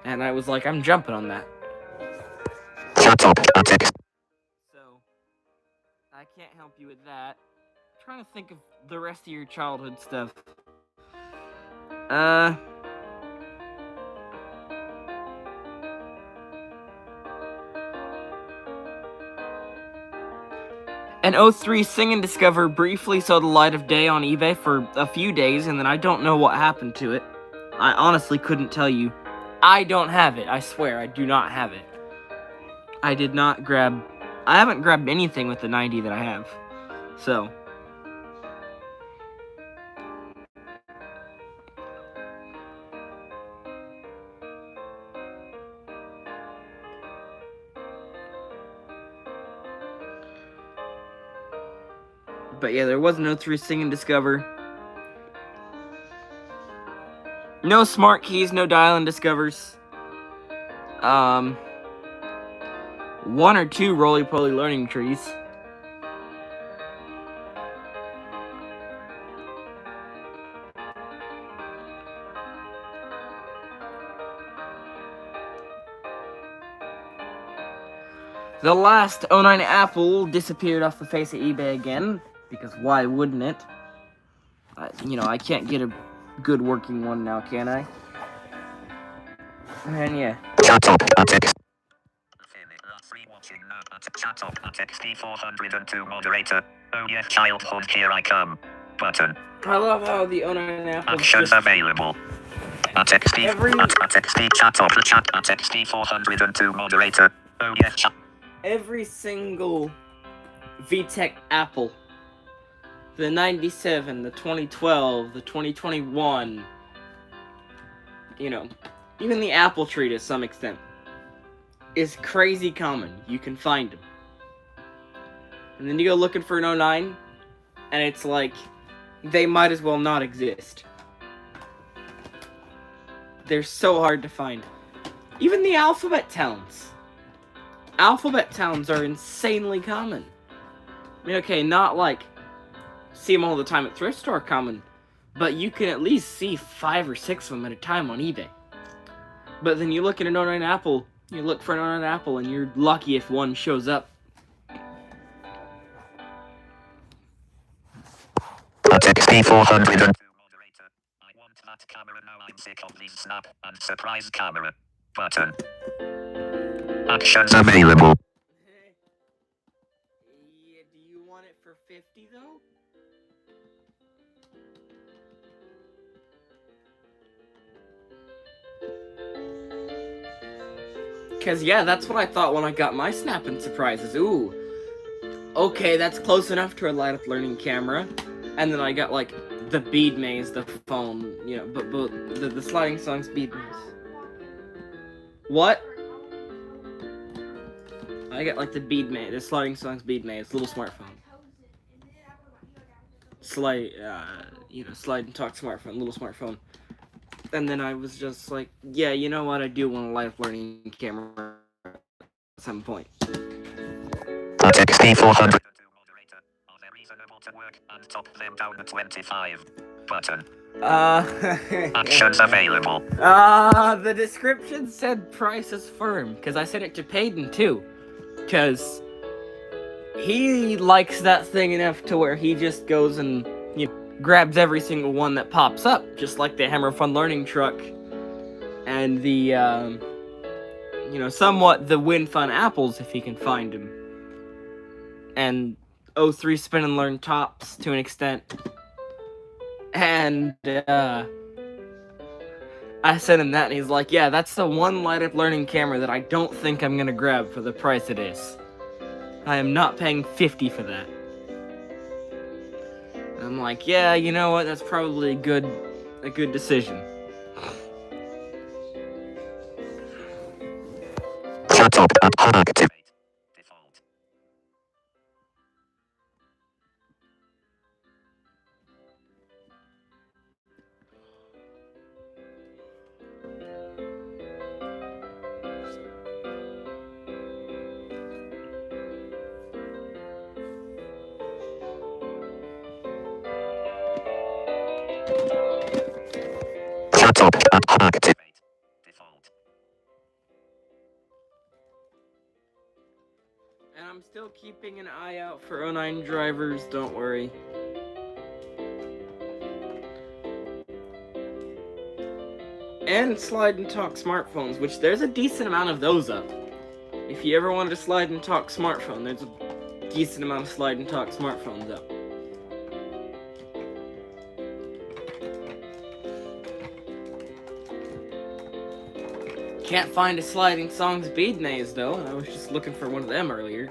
And I was like, I'm jumping on that. Shut up, text. So, I can't help you with that. I'm trying to think of the rest of your childhood stuff. An 03 Sing and Discover briefly saw the light of day on eBay for a few days, and then I don't know what happened to it. I honestly couldn't tell you. I don't have it, I swear, I do not have it. I haven't grabbed anything with the 90 that I have. So. But yeah, there was no 03 Sing and Discover. No smart keys, no dial and discovers. 1 or 2 roly-poly learning trees. The last 09 Apple disappeared off the face of eBay again, because why wouldn't it? I can't get a good working one now, can I? And yeah. Shut up, text. XD402 moderator. Oh yes, childhood, here I come. Button. I love how the owner Apple Actions available. At XD, Every- at XD chat up the chat at XD402 moderator. Oh yes, chat. every single VTech Apple, the 97, the 2012, the 2021, you know, even the Apple tree to some extent, is crazy common. You can find them. And then you go looking for an 09, and it's like, they might as well not exist. They're so hard to find. Even the alphabet towns. Alphabet towns are insanely common. I mean, okay, not like see them all the time at thrift store common, but you can at least see 5 or 6 of them at a time on eBay. But then you look at an 09 Apple, you look for an 09 Apple, and you're lucky if one shows up. At XD402 moderator. I want that camera now. I'm sick of these snap and surprise camera. Button. Actions available. Yeah, do you want it for 50 though? Cause yeah, that's what I thought when I got my Snap and Surprises. Ooh, okay, that's close enough to a light up learning camera. And then I got like the bead maze, the phone, you know, but the sliding songs bead maze. What? I got like the bead maze, the sliding songs bead maze, little smartphone. Slide and talk smartphone, little smartphone. And then I was just like, yeah, you know what? I do want a live learning camera at some point. At XD402 moderator. Are they reasonable to work and top them down at 25? Button. Actions available. The description said price is firm, because I sent it to Payton too. Because he likes that thing enough to where he just goes and, you know, grabs every single one that pops up, just like the Hammer Fun Learning Truck and the, somewhat the Win Fun Apples if he can find them. And 03 Spin and Learn Tops to an extent. And, I sent him that, and he's like, yeah, that's the one light-up learning camera that I don't think I'm gonna grab for the price it is. I am not paying $50 for that. And I'm like, yeah, you know what, that's probably a good decision. Chat up and activate. Default. Chat up and activate. Default. And I'm still keeping an eye out for 09 drivers, don't worry. And slide and talk smartphones, which there's a decent amount of those up. If you ever wanted to slide and talk smartphone, there's a decent amount of slide and talk smartphones up. Can't find a sliding songs bead maze though. I was just looking for one of them earlier.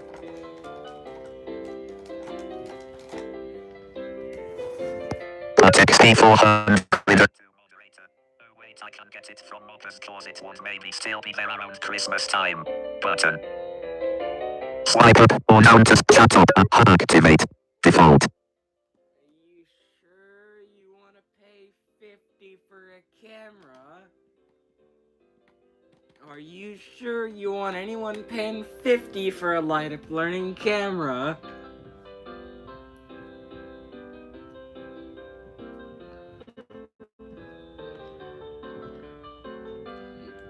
At XD402 moderator. Oh wait, I can get it from Mopper's cause it would maybe still be there around Christmas time. Button. Swipe up or down to chat up and activate. Default. Are you sure you want to pay $50 for a camera? Are you sure you want anyone paying $50 for a light-up learning camera?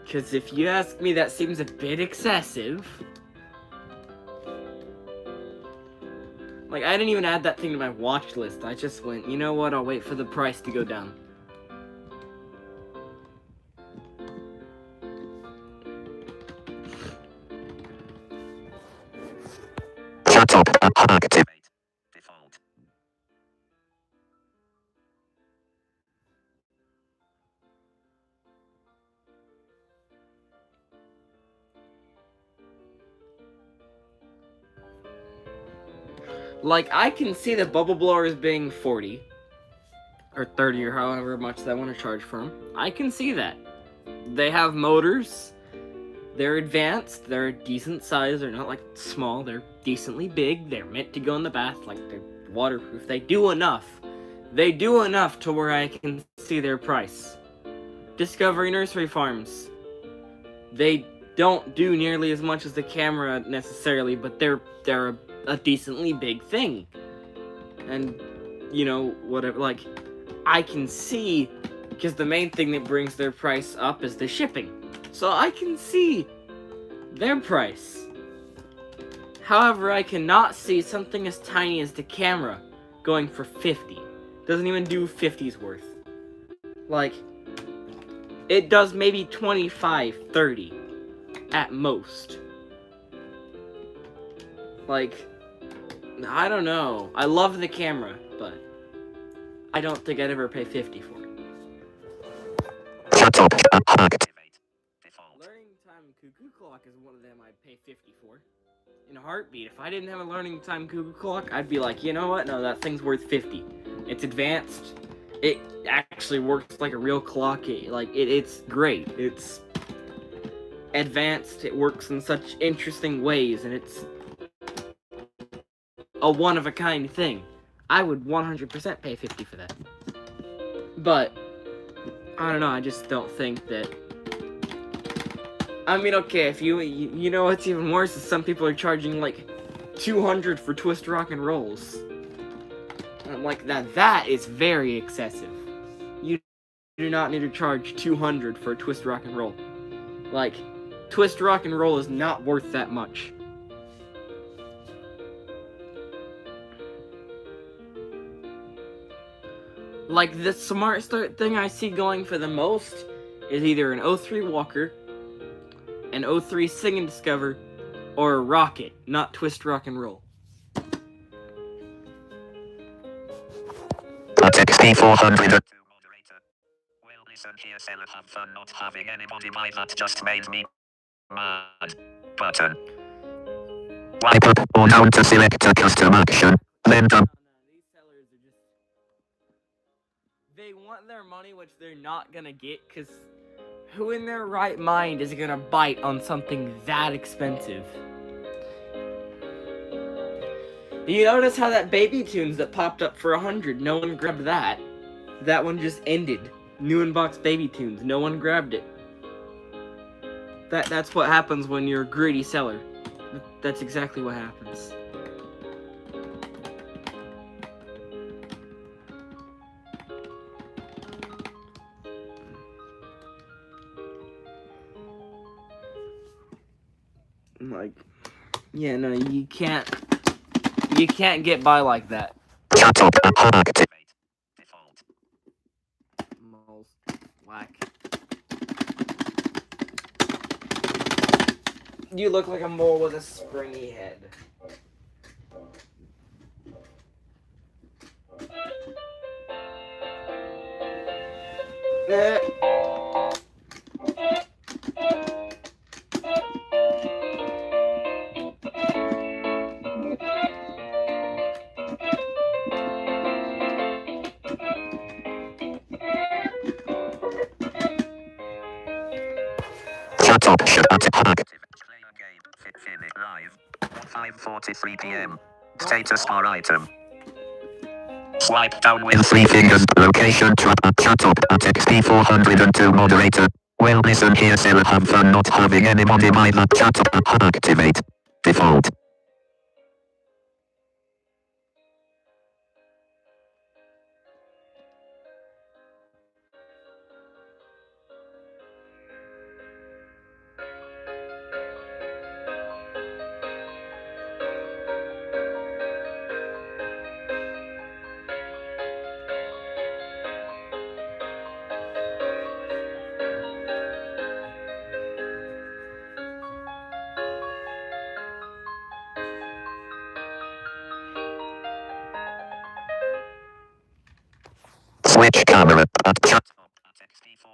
Because if you ask me, that seems a bit excessive. Like, I didn't even add that thing to my watch list. I just went, you know what, I'll wait for the price to go down. Activate. Default. Like, I can see the bubble blowers being 40 or 30 or however much they want to charge for them. I can see that. They have motors. They're advanced. They're a decent size. They're not like small. They're decently big. They're meant to go in the bath. Like, they're waterproof. They do enough. They do enough to where I can see their price. Discovery Nursery Farms. They don't do nearly as much as the camera necessarily, but they're a decently big thing. And, you know, whatever, like, I can see, because the main thing that brings their price up is the shipping. So I can see their price. However, I cannot see something as tiny as the camera going for 50. Doesn't even do 50's worth. Like, it does maybe 25, 30 at most. Like, I don't know. I love the camera, but I don't think I'd ever pay 50 for it. Shut up. Activate. Default. Learning time cuckoo clock is one of them I'd pay 50 for. In a heartbeat. If I didn't have a learning time cuckoo clock, I'd be like, you know what? No, that thing's worth 50. It's advanced. It actually works like a real clock. It's great. It's advanced. It works in such interesting ways, and it's a one-of-a-kind thing. I would 100% pay 50 for that. But I don't know, I just don't think that... I mean, okay, if you know what's even worse is some people are charging, like, 200 for Twist Rock and Rolls. And I'm like, that is very excessive. You do not need to charge 200 for a Twist Rock and Roll. Like, Twist Rock and Roll is not worth that much. Like, the Smart Start thing I see going for the most is either an O3 Walker, an O3 Sing and Discover, or a Rocket, not Twist Rock and Roll. XP400. Moderator. Well, listen here, seller, have fun not having anybody buy that just made me mad. Button. Wipe up or down to select a custom action. Then done. These sellers are just... They want their money, which they're not gonna get, because who in their right mind is gonna bite on something that expensive? You notice how that Baby Tunes that popped up for 100, no one grabbed that. That one just ended. New in-box Baby Tunes, no one grabbed it. That's what happens when you're a greedy seller. That's exactly what happens. Like, yeah, no, you can't get by like that. Shut up. Activate. Default. Moles. Whack. You look like a mole with a springy head. Shut up. Shut up. Active. Play a game. Finish live. 5:43 p.m. Status bar item. Swipe down with 3 fingers. Location trap. Shut up. At XP402 moderator. Well, listen here, seller, have fun not having anybody buy that. Shut up. Activate. Default.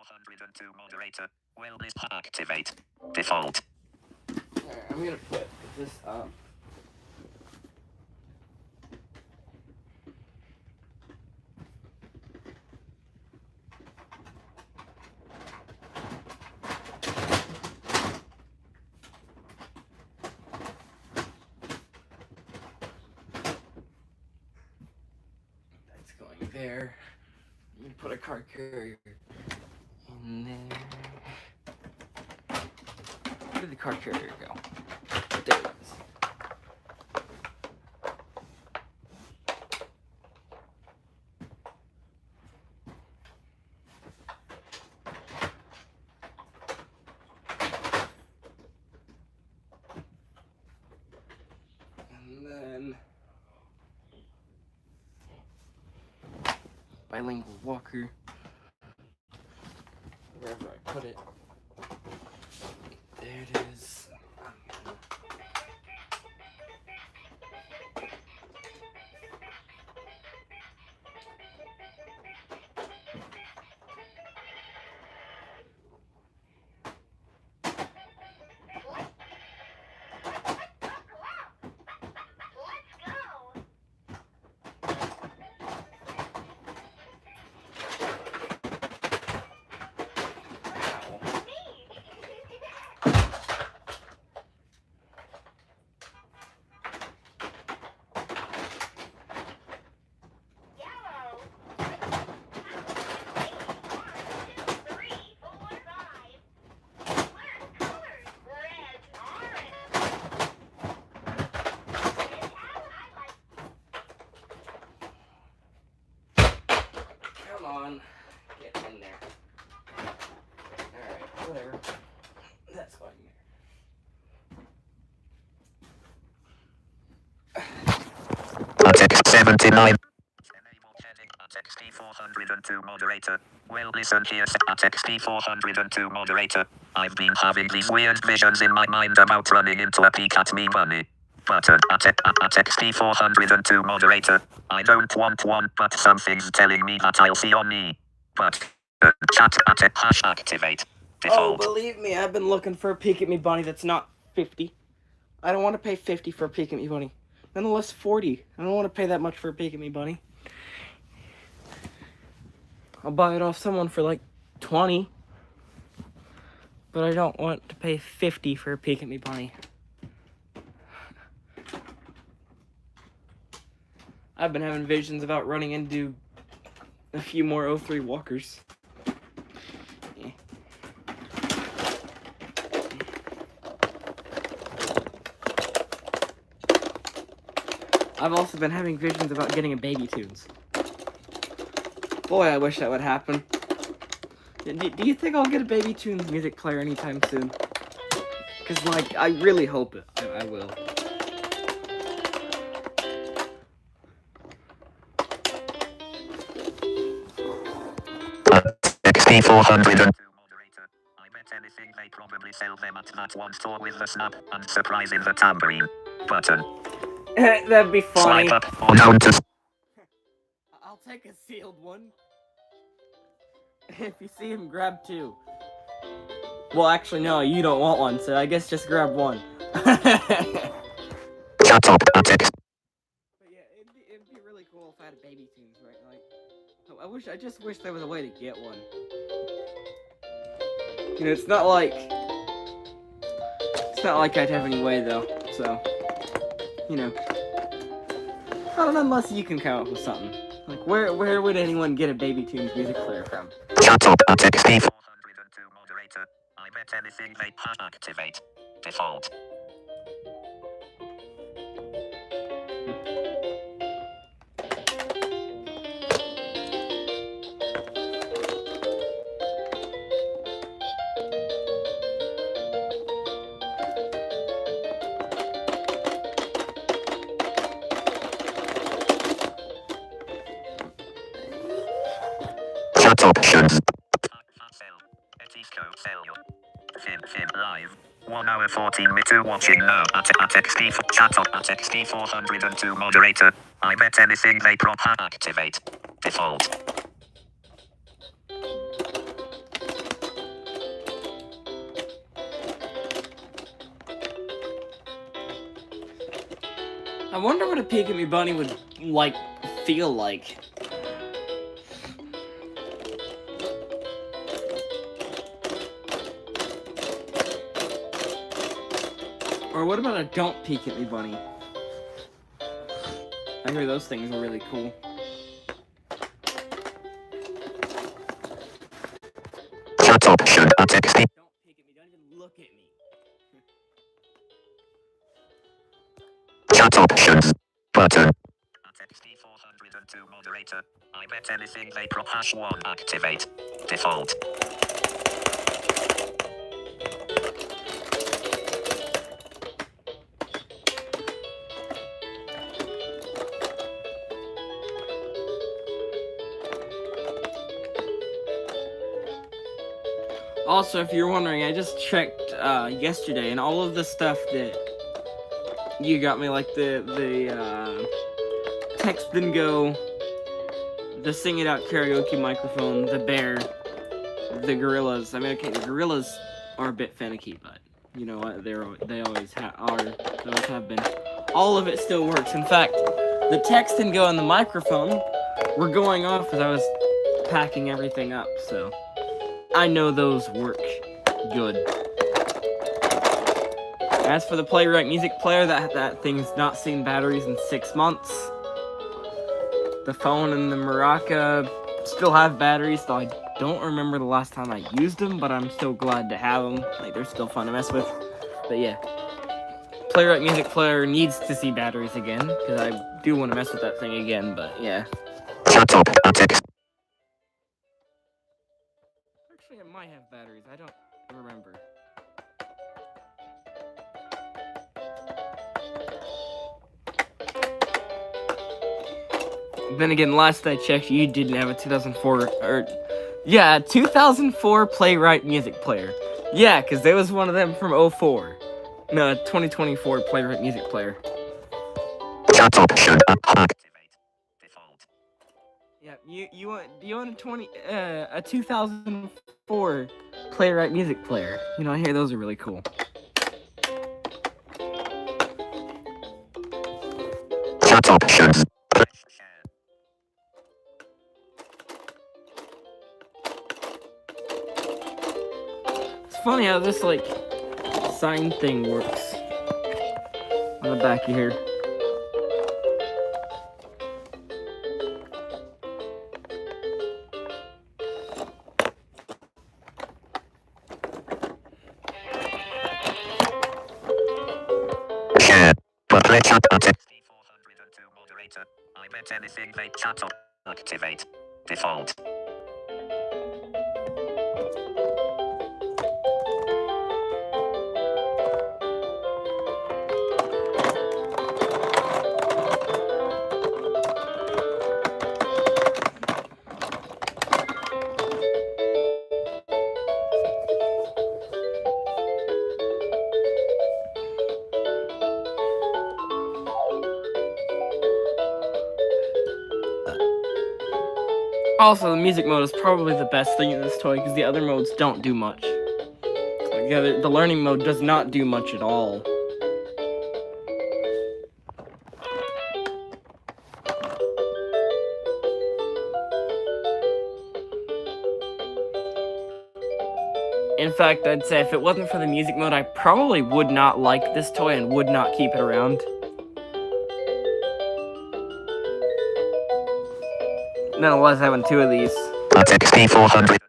XT402 moderator. Wellness activate. Default. Alright, I'm gonna put this up. That's going there. I'm gonna put a card carrier in there. Where did the card carrier go? There it is. And then bilingual walker. Wherever I put it. There it is. Come on, get in there. Alright, whatever. That's going there. Text 79. Enable heading XT402 moderator. Well, listen here. XT402 moderator. I've been having these weird visions in my mind about running into a peek at me bunny. Button at XT402 moderator. I don't want one, but something's telling me that I'll see on me. But chat at hash activate. Oh, Default. believe me, I've been looking for a peek at me bunny that's not 50. I don't want to pay 50 for a peek at me bunny. Nonetheless, 40. I don't want to pay that much for a peek at me bunny. I'll buy it off someone for like 20. But I don't want to pay 50 for a peek at me bunny. I've been having visions about running into a few more 03 walkers. Yeah. I've also been having visions about getting a Baby Tunes. Boy, I wish that would happen. Do you think I'll get a Baby Tunes music player anytime soon? Because, like, I really hope it. I will. XT402 moderator. I bet anything they probably sell them at that one store with the snap and surprise in the tambourine button. That'd be funny. Swipe up or down to I'll take a sealed one. If you see him, grab two. Well, actually, no, you don't want one, so I guess just grab one. chat up at X. But yeah, it'd be really cool if I had a Baby Tunes, right? Like, I just wish there was a way to get one. You know, it's not like I'd have any way though. So, you know, not unless you can come up with something. Like, where would anyone get a Baby Tunes music player from? Chat up at XT402 moderator. I bet anything they activate. Default. Chat options. Fin live. 1 hour 14 minutes watching now at XT chat up at XT402 moderator. I bet anything they activate. Default. I wonder what a Peek at Me Bunny would, like, feel like. Or what about a Don't Peek at Me Bunny? I hear those things are really cool. Chat option. A text. Don't peek at me, don't even look at me. Chat options. Button. XT402 moderator. I bet anything they pro #1 activate. Default. Also, if you're wondering, I just checked yesterday, and all of the stuff that you got me, like the text and go, the sing it out karaoke microphone, the bear, the gorillas. I mean, okay, the gorillas are a bit finicky, but you know what? They always always have been. All of it still works. In fact, the text and go and the microphone were going off as I was packing everything up, so I know those work good. As for the Playwright Music Player, that thing's not seen batteries in 6 months. The phone and the Maraca still have batteries, though I don't remember the last time I used them, but I'm still glad to have them. Like, they're still fun to mess with. But yeah, Playwright Music Player needs to see batteries again, because I do want to mess with that thing again, but yeah. Chat op. A text. Actually, it might have batteries, I don't remember. Then again, last I checked, you didn't have a 2004 Playwright Music Player. Yeah, because there was one of them from 04. No, 2024 Playwright Music Player. Chat option. Activate. Default. Yeah, you want a 2004 Playwright Music Player. You know, I hear those are really cool. Chat options. It's funny how this, like, sign thing works on the back of here. Share. But let's chat at XT402 moderator. I bet anything they chat on. Activate. Default. Also, the music mode is probably the best thing in this toy because the other modes don't do much. Like the learning mode does not do much at all. In fact, I'd say if it wasn't for the music mode, I probably would not like this toy and would not keep it around. Nonetheless, having 2 of these. At XT402 moderator.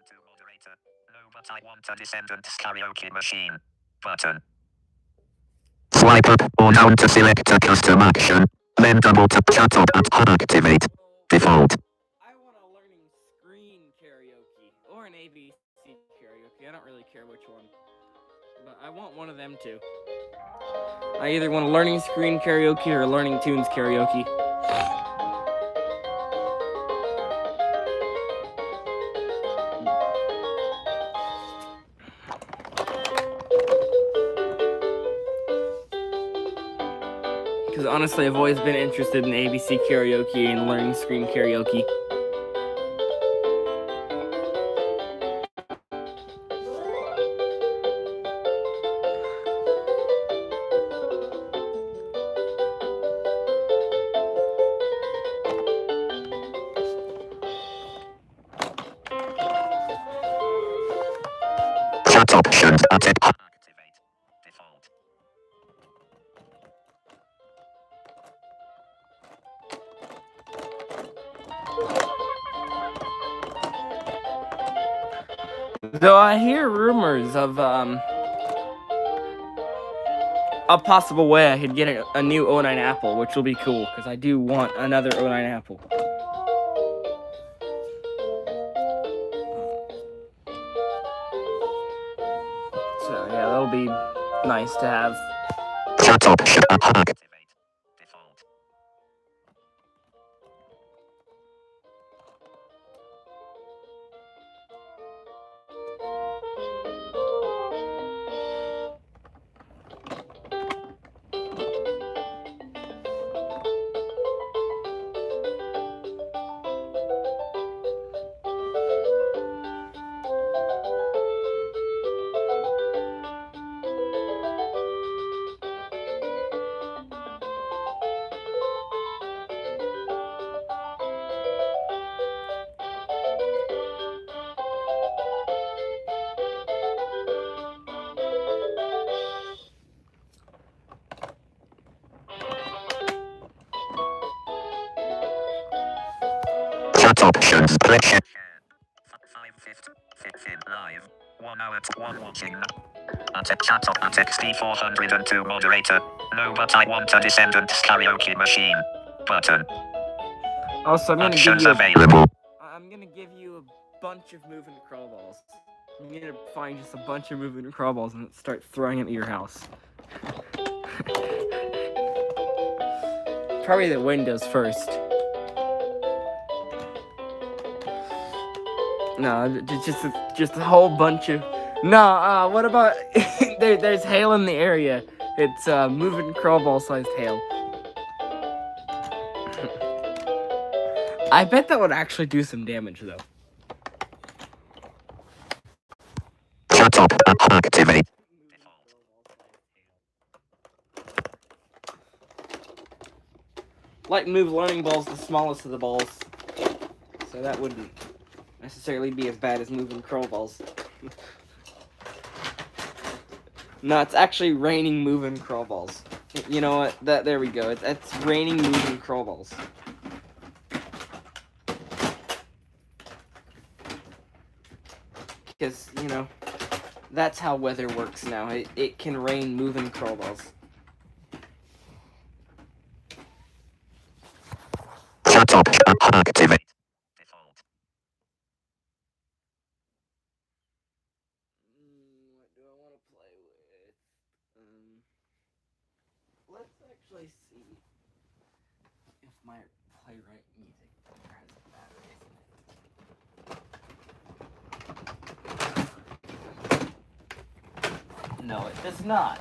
No, but I want a Descendants karaoke machine. Button. Swipe up or down to select a custom action. Then double tap chat up and activate. Default. I want a learning screen karaoke or an ABC karaoke. I don't really care which one, but I want one of them too. I either want a learning screen karaoke or a learning tunes karaoke. Because honestly, I've always been interested in ABC karaoke and learning screen karaoke. Chat options. Activate. Default. Though I hear rumors of a possible way I could get a new O9 Apple, which will be cool because I do want another O9 Apple. So yeah, that'll be nice to have. Chat option. Activate. Default. Chat options. Click share. 5:15 live. 1 hour to 1 watching. Chat op XT402 moderator. No, but I want a Descendants karaoke machine. Button. Also, I'm gonna Options give you. available. I'm gonna give you a bunch of moving crawl balls. I'm gonna find just a bunch of moving crawl balls and start throwing them at your house. Probably the windows first. No, just a whole bunch of. No, what about there's hail in the area. It's moving crawl ball sized hail. I bet that would actually do some damage though. Chat op. Activate. Light move learning ball's the smallest of the balls, so that wouldn't necessarily be as bad as moving crawl balls. No, it's actually raining moving crawl balls. You know what? There we go. It's raining moving crawl balls. Because, you know, that's how weather works now. It can rain moving crawl balls. Chat op. Activate. Default. What do I want to play with? Let's actually see if my playwright music has batteries in it. No, it does not.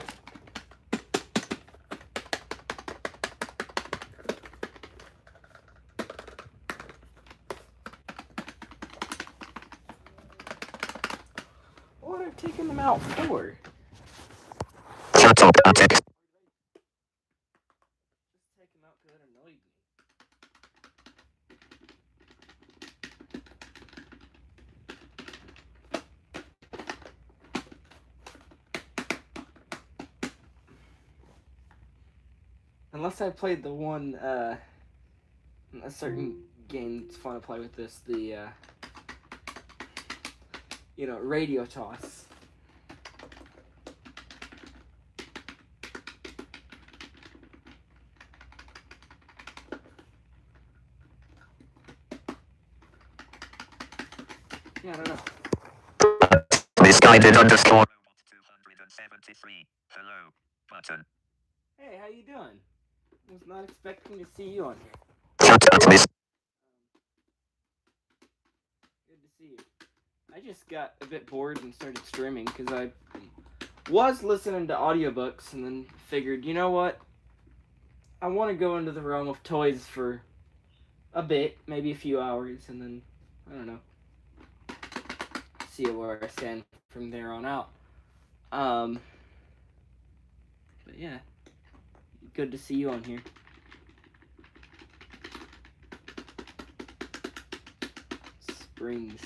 What are taking them out for? Chat op. Text. Just take them out because it annoyed me. Unless I played the one, a certain game that's fun to play with this, the, you know, radio toss. Yeah, I don't know. Misguided underscore. 273. Hello. Button. Hey, how you doing? I was not expecting to see you on here. Chat at miss. Good to see you. I just got a bit bored and started streaming because I was listening to audiobooks and then figured, you know what? I want to go into the realm of toys for a bit, maybe a few hours, and then, I don't know, see where I stand from there on out. But yeah, good to see you on here. Springs.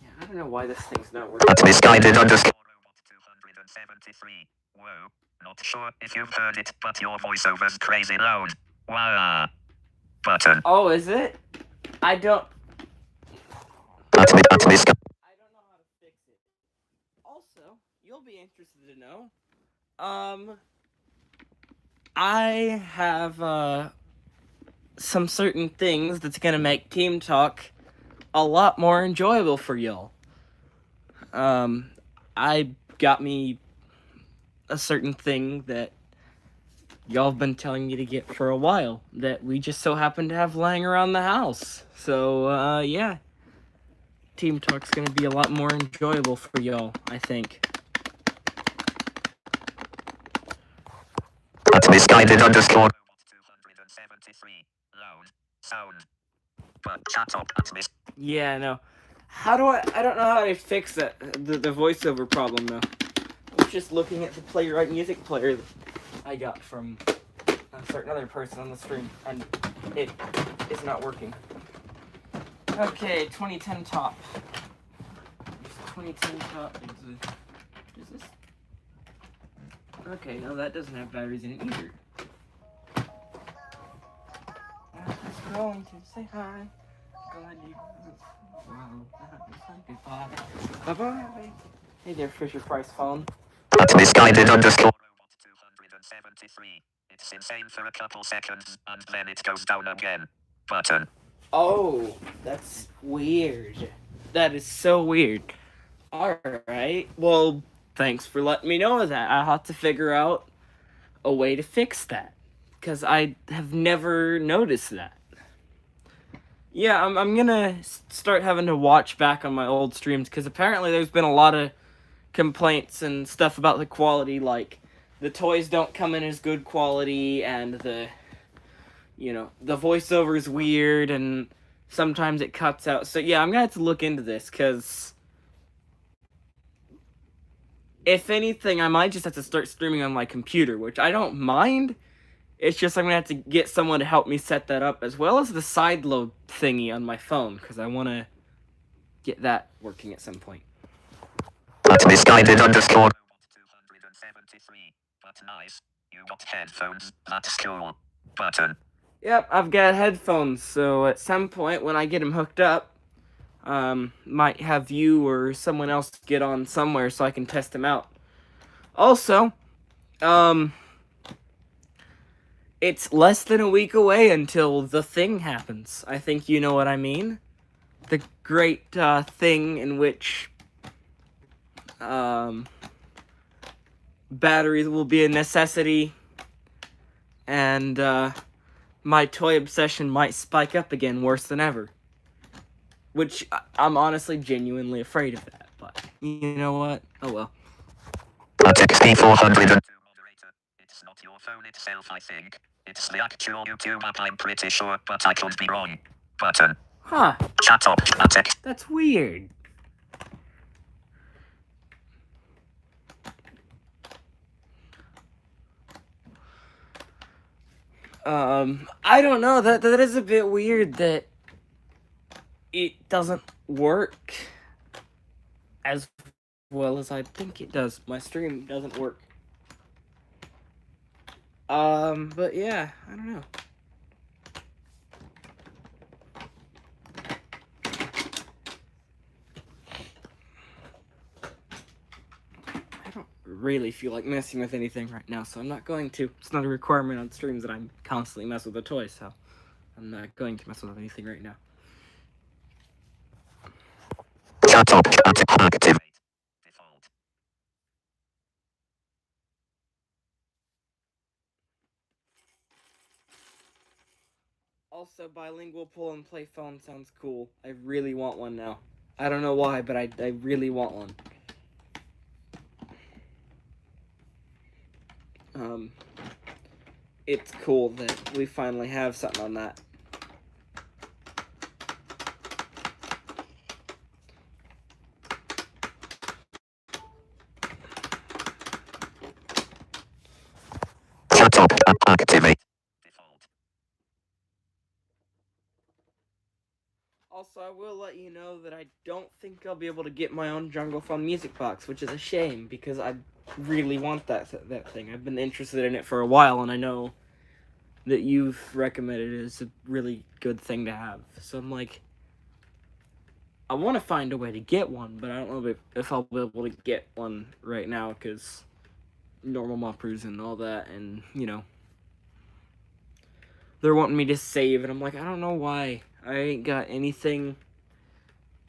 Yeah, I don't know why this thing's not working. At misguided underscore robot 273. Whoa. Not sure if you've heard it, but your voiceover's crazy loud. Wow. Button. Oh, is it? I don't. At I don't know how to fix it. Also, you'll be interested to know. I have some certain things that's gonna make Team Talk a lot more enjoyable for y'all. I got me a certain thing that y'all have been telling me to get for a while that we just so happen to have lying around the house. So, yeah. Team Talk's gonna be a lot more enjoyable for y'all, I think. At misguided underscore robot 273. Loud. Sound. But chat up at mis. Yeah, no. How do I don't know how to fix that, the voiceover problem, though. I was just looking at the Playwright music player that I got from a certain other person on the stream, and it is not working. Okay, 2010 top. 2010 top is this? Okay, no, that doesn't have batteries in it either. I was going to say hi. Glad you. Wow, say goodbye. Bye bye. Hey there, Fisher Price phone. At misguided underscore robot 273. It's insane for a couple seconds, and then it goes down again. Button. Oh, that's weird. That is so weird. Alright, well, thanks for letting me know that. I'll have to figure out a way to fix that. Because I have never noticed that. Yeah, I'm gonna start having to watch back on my old streams, because apparently there's been a lot of complaints and stuff about the quality, like, the toys don't come in as good quality, and the voiceover is weird, and sometimes it cuts out. So yeah, I'm gonna have to look into this, because if anything, I might just have to start streaming on my computer, which I don't mind. It's just I'm gonna have to get someone to help me set that up, as well as the side load thingy on my phone, because I want to get that working at some point. At misguided underscore robot 273. But nice. You got headphones. That's cool. Button. Yep, I've got headphones, so at some point when I get them hooked up, might have you or someone else get on somewhere so I can test them out. Also, it's less than a week away until the thing happens. I think you know what I mean. The great thing in which batteries will be a necessity, and my toy obsession might spike up again worse than ever. Which I'm honestly genuinely afraid of that, but you know what? Oh well. At XP402 moderator. It's not your phone itself, I think. It's the actual YouTube app, I'm pretty sure, but I could be wrong. Button. Huh. Chat up at X. That's weird. I don't know, that is a bit weird that it doesn't work as well as I think it does. My stream doesn't work. But yeah, I don't know. I don't really feel like messing with anything right now, so I'm not going to. It's not a requirement on streams that I'm constantly mess with a toy, so I'm not going to mess with anything right now. Chat up at activate. Default. Also, bilingual pull and play phone sounds cool. I really want one now. I don't know why, but I really want one. It's cool that we finally have something on that. Chat up at activate. Default. Also, I will let you you know that I don't think I'll be able to get my own Jungle Fun music box, which is a shame because I really want that thing. I've been interested in it for a while, and I know that you've recommended it as a really good thing to have. So I'm like, I want to find a way to get one, but I don't know if I'll be able to get one right now because normal moppers and all that, and you know, they're wanting me to save, and I'm like, I don't know why. I ain't got anything.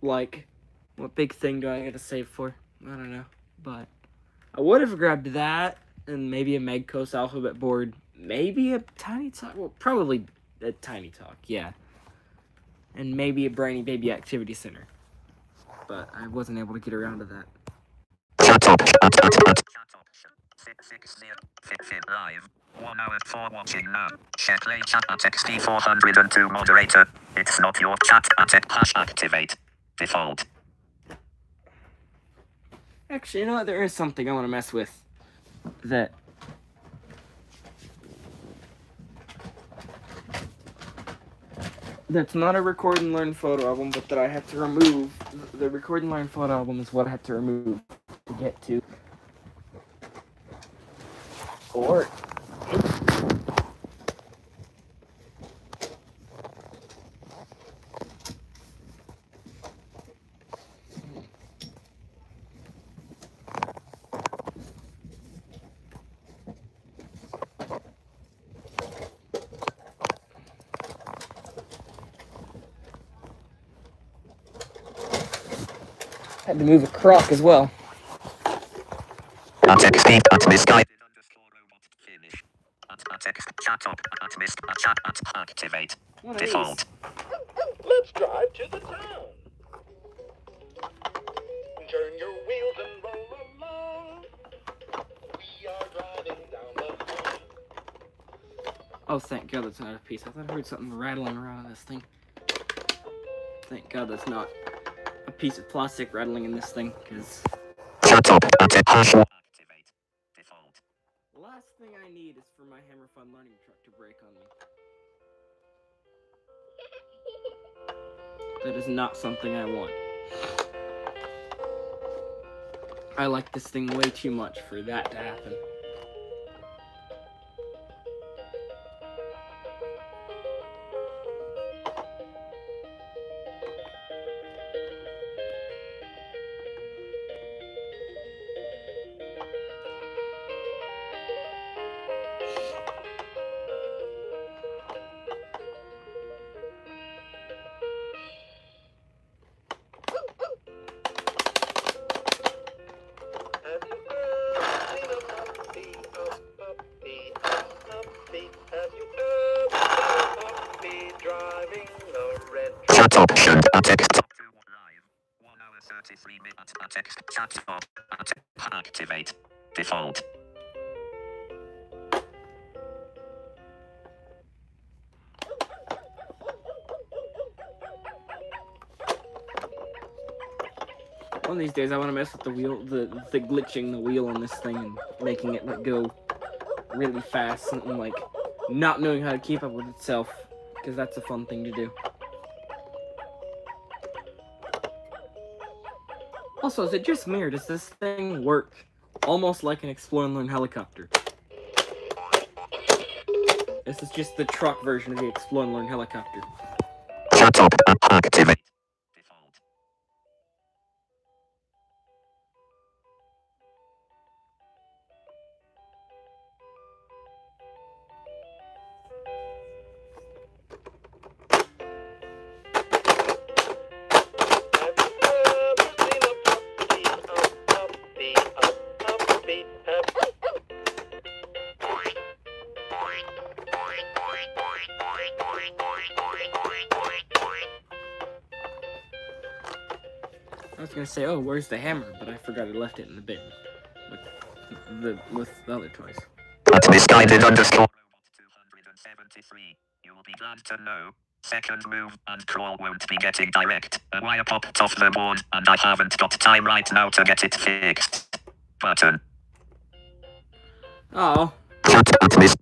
Like, what big thing do I got to save for? I don't know, but I would have grabbed that and maybe a Megcoast alphabet board, maybe a Tiny Talk. Well, probably a Tiny Talk, yeah, and maybe a Brainy Baby Activity Center. But I wasn't able to get around to that. Shut up. Shut up. 660. Fit live. 1 hour for watching now. Share play chat at XT402 moderator. It's not your chat at hash activate. Default. Actually, you know what? There is something I want to mess with. That's not a record and learn photo album, but that I have to remove. The record and learn photo album is what I have to remove to get to. Or had to move a crock as well. At XT at misguided underscore robot finish. At X chat up at mist chat at activate. One of Default. Let's drive to the town. Turn your wheels and roll along. We are driving down the lane. Oh, thank God that's not a piece. I thought I heard something rattling around in this thing. Thank God that's not a piece of plastic rattling in this thing, because Chat up at hash activate. Default. the last thing I need is for my Hammer Fun Learning truck to break on me. That is not something I want. I like this thing way too much for that to happen. Have you ever seen a puppy, Have you ever seen a puppy driving a red Chat option at X. Live. 1 hour 33 minutes at X. Chat up at activate. Default. One of these days I want to mess with the wheel, the glitching the wheel on this thing and making it like go really fast and like not knowing how to keep up with itself, because that's a fun thing to do. Also, is it just me or does this thing work almost like an Explore and Learn helicopter? This is just the truck version of the Explore and Learn helicopter. Chat up at activate. Default. Have you ever seen a puppy, I was gonna say, oh, where's the hammer? But I forgot I left it in the bin with the other toys. At misguided underscore robot 273. You will be glad to know. Second move and crawl won't be getting direct. A wire popped off the board and I haven't got time right now to get it fixed. Button. Oh. Chat at mis.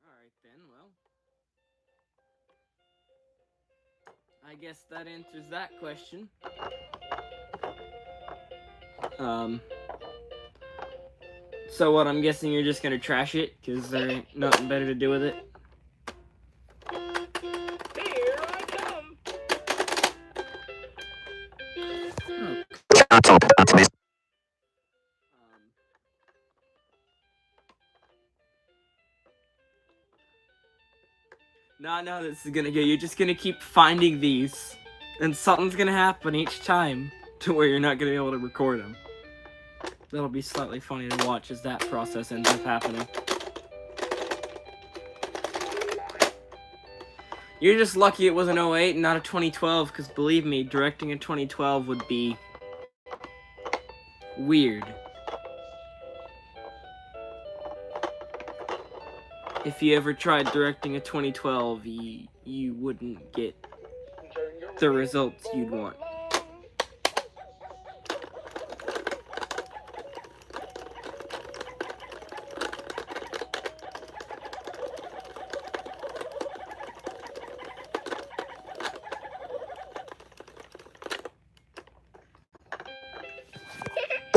Alright then, well. guess that answers that question. So what, I'm guessing you're just gonna trash it, because there ain't nothing better to do with it? Here I come. Shut up, at this. No, this is gonna go. You're just gonna keep finding these, and something's gonna happen each time to where you're not gonna be able to record them. That'll be slightly funny to watch as that process ends up happening. You're just lucky it was an 08 and not a 2012, because believe me, directing in 2012 would be weird. If you ever tried directing a 2012, you wouldn't get Turn your the results you'd want.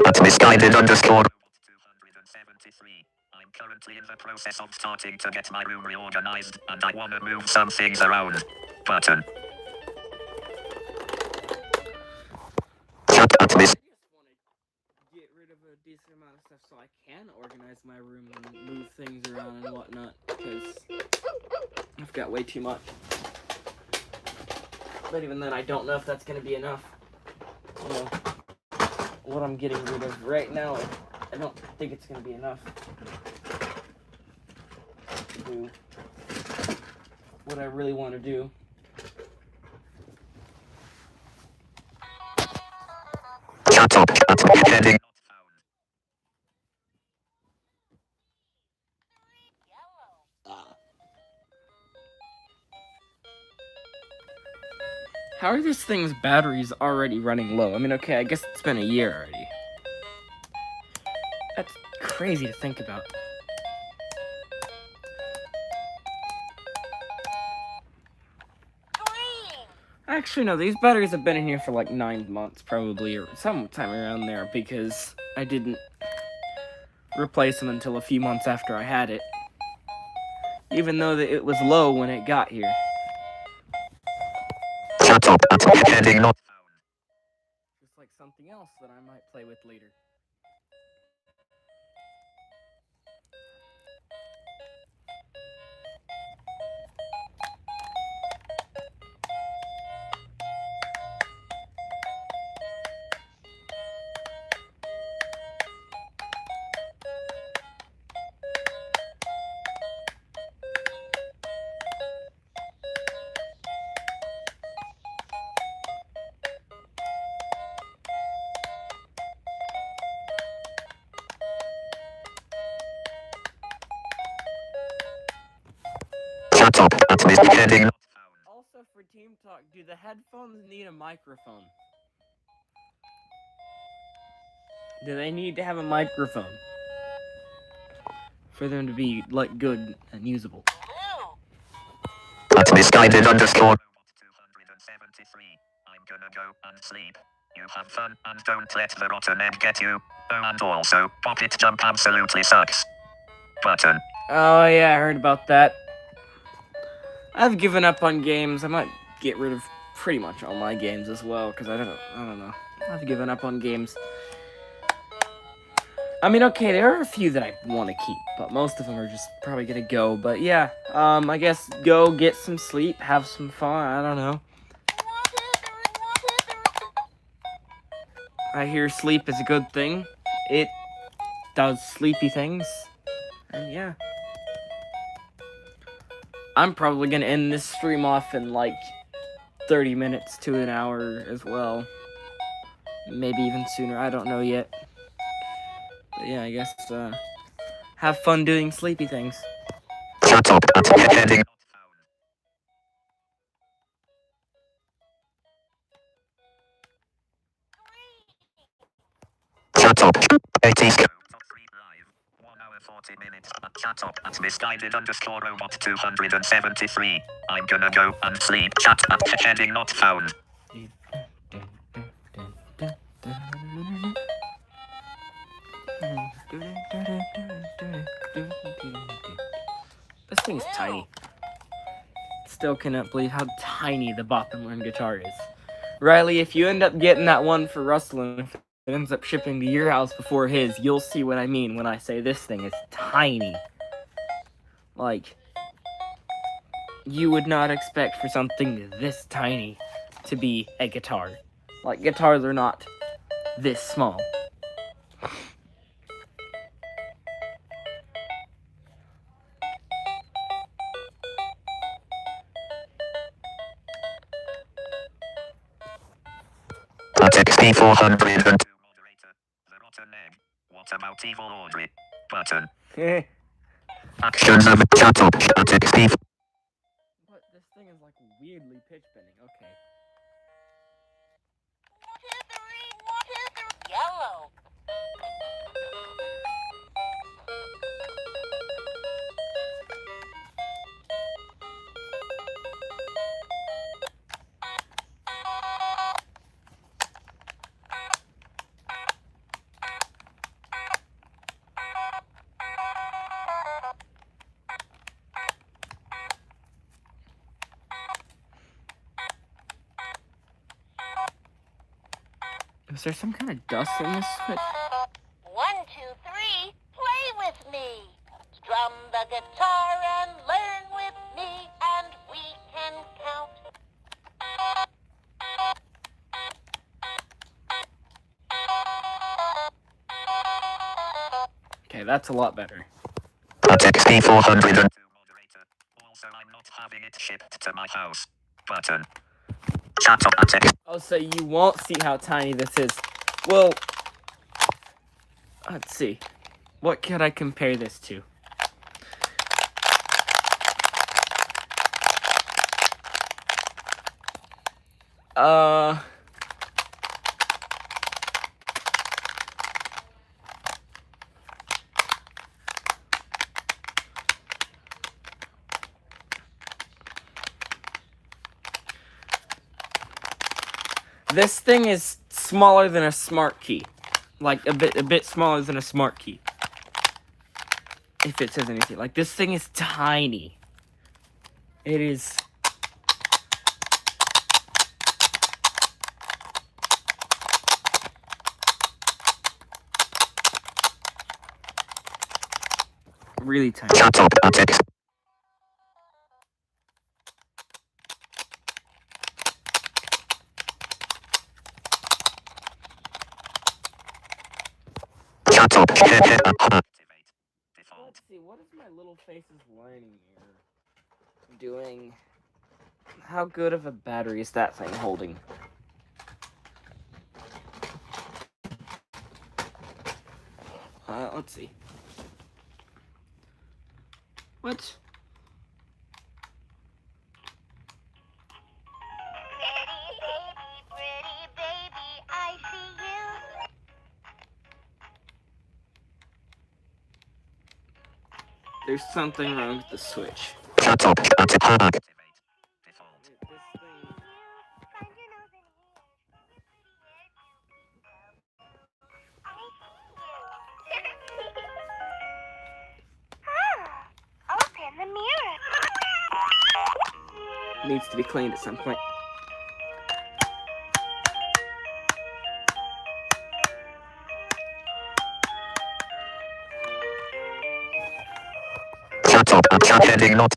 At misguided underscore. 273. I'm currently in the process of starting to get my room reorganized, and I want to move some things around. Button. Shut at this. I just want to get rid of a decent amount of stuff so I can organize my room and move things around and whatnot, because I've got way too much. But even then, I don't know if that's going to be enough. You know, what I'm getting rid of right now, I don't think it's going to be enough to do what I really want to do. Shut up, at heading. How are this thing's batteries already running low? I mean, okay, I guess it's been a year already. That's crazy to think about. Actually, no, these batteries have been in here for like 9 months, probably, or sometime around there, because I didn't replace them until a few months after I had it. Even though it was low when it got here. Shut up, at heading not. Just like something else that I might play with later. Shut up, at this heading. Also, for Team Talk, do the headphones need a microphone? Do they need to have a microphone for them to be, like, good and usable? At misguided underscore. 273. I'm gonna go and sleep. You have fun and don't let the rotten egg get you. Oh, and also, Pop It Jump absolutely sucks. Button. Oh yeah, I heard about that. I've given up on games. I might get rid of pretty much all my games as well, because I don't know. I've given up on games. I mean, okay, there are a few that I want to keep, but most of them are just probably gonna go. But yeah, I guess go get some sleep, have some fun. I don't know. I hear sleep is a good thing. It does sleepy things. And yeah. I'm probably gonna end this stream off in like 30 minutes to an hour as well. Maybe even sooner, I don't know yet. But yeah, I guess, have fun doing sleepy things. Shut up, at heading. Shut up. 80s. 1 hour 40 minutes. Chat up at misguided underscore robot 273. I'm gonna go and sleep. Chat at heading not found. This thing is tiny. Still cannot believe how tiny the Bop and Learn guitar is. Riley, if you end up getting that one for Russell and if it ends up shipping to your house before his, you'll see what I mean when I say this thing is tiny. Like, you would not expect for something this tiny to be a guitar. Like, guitars are not this small. At XP402 moderator. The rotten egg. What about evil Audrey? Button. Actions of chat up at XP. What? This thing is like weirdly pitch bending. Okay. 1, 2, 3, 1, 2, 3. Yellow. Is there some kind of dust in this switch? 1, 2, 3. Play with me. Strum the guitar and learn with me, and we can count. Okay, that's a lot better. At XP402 moderator. Also, I'm not having it shipped to my house. Button. Chat up at X. Oh, so you won't see how tiny this is. Well, let's see. What could I compare this to? This thing is smaller than a smart key. Like, a bit smaller than a smart key. If it says anything. Like, this thing is tiny. It is... really tiny. Chat up at X. Chat up. Activate. Default. Let's see, what is my little face's learning here? Doing... How good of a battery is that thing holding? Let's see. What? Pretty baby, I see you. There's something wrong with the switch. Chat up at activate. Default. This thing... Find your nose in here. Open the mirror. needs to be cleaned at some point. Chat up at chat heading not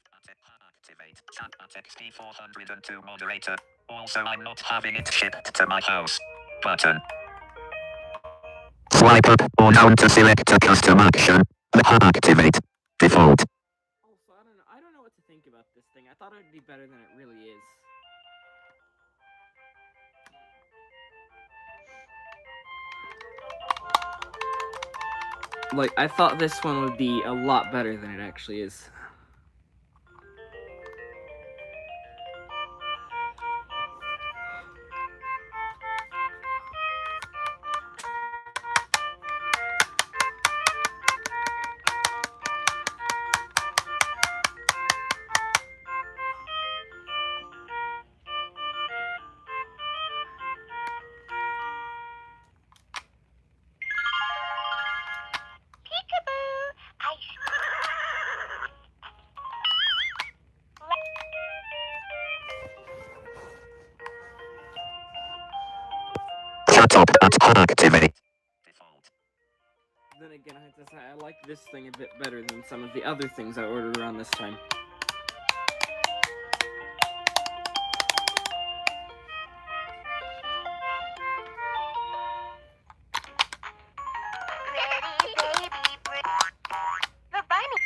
activate. Chat at XP402 moderator. Also, I'm not having it shipped to my house. Button. Swipe up or down to select a custom action. Activate. Default. Also, I don't know what to think about this thing. I thought it would be better than it really is. Like, I thought this one would be a lot better than it actually is. Shut up and activate. Default. Then again, I have to say, I like this thing a bit better than some of the other things I ordered around this time. Pretty baby, the bunny.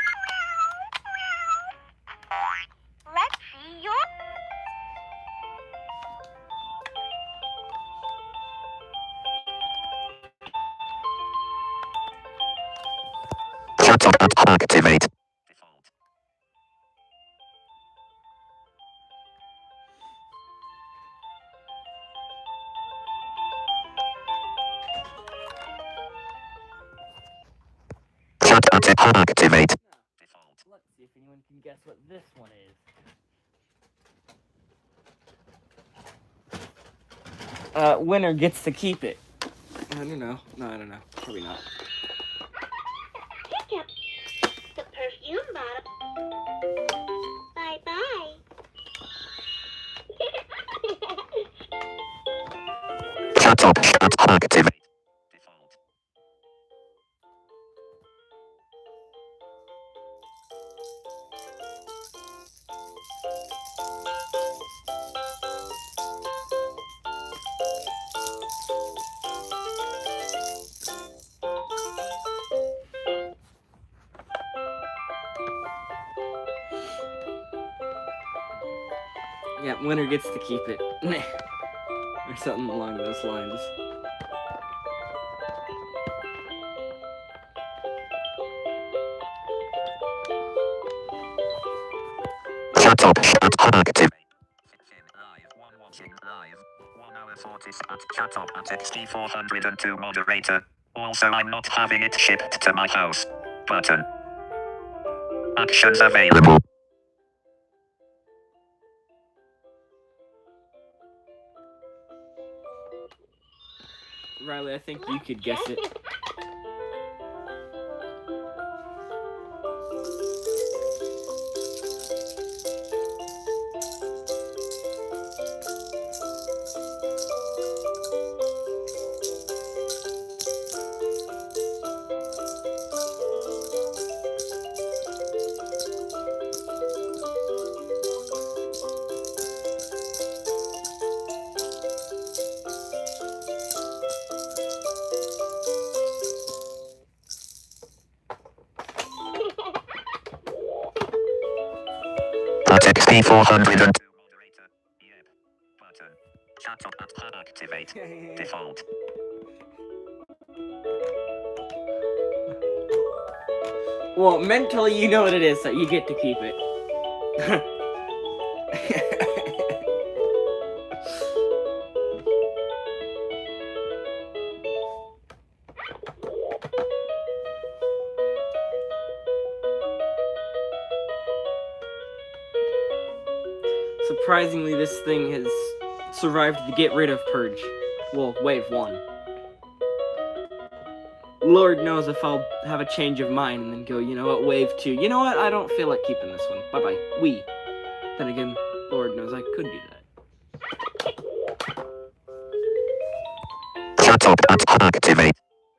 Let's see your. Shut up and activate. Default. Shut up and activate. Default. Let's see if anyone can guess what this one is. Winner gets to keep it. I don't know. No, I don't know. Probably not. Hiccup. The perfume bottle. Bye bye. Shut up and activate. Default. Yeah, winner gets to keep it. Or something along those lines. Shut up and activate. Live. One watching live. 1 hour 40 at Shut up at XT402 moderator. Also, I'm not having it shipped to my house. Button. Actions available. Riley, I think you could guess it. At XT402 moderator. Yep. Button. Shut up and activate. Default. Well, mentally you know what it is, so you get to keep it. Surprisingly, this thing has survived the get rid of purge. Well, wave 1. Lord knows if I'll have a change of mind and then go, you know what, wave 2. You know what, I don't feel like keeping this one. Bye-bye. Then again, Lord knows I could do that. Shut up and activate.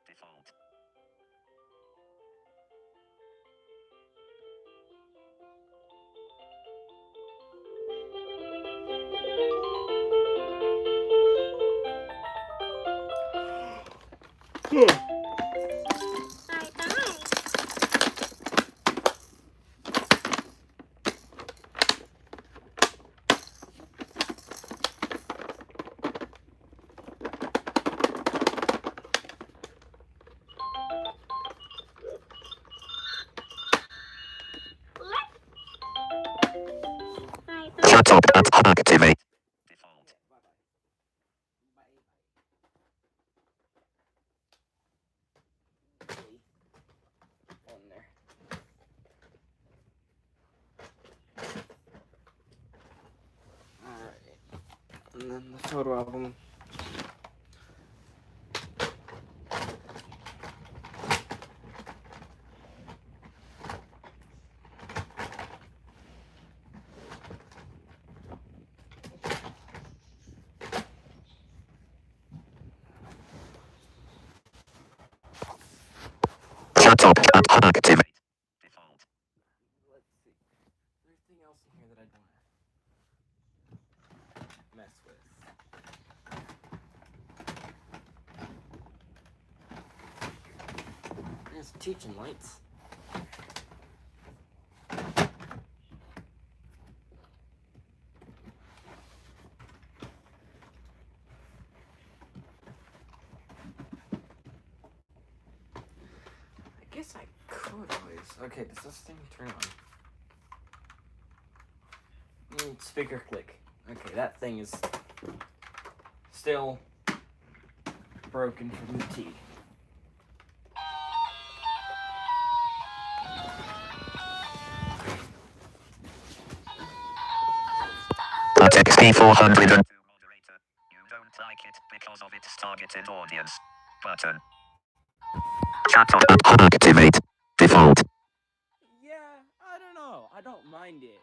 Default. Bye bye. Bye bye. Shut up and activate. Default. On there. Alright. And then the photo album. up. Activate. Default. Let's see. Is there anything else in here that I don't mess with? There's teaching lights. I guess I could always. Okay, does this thing turn on? Speaker click. Okay, that thing is still broken from the T. XP 402 moderator. You don't like it because of its targeted audience. Button. Chat on. Activate. Default. Yeah, I don't know. I don't mind it.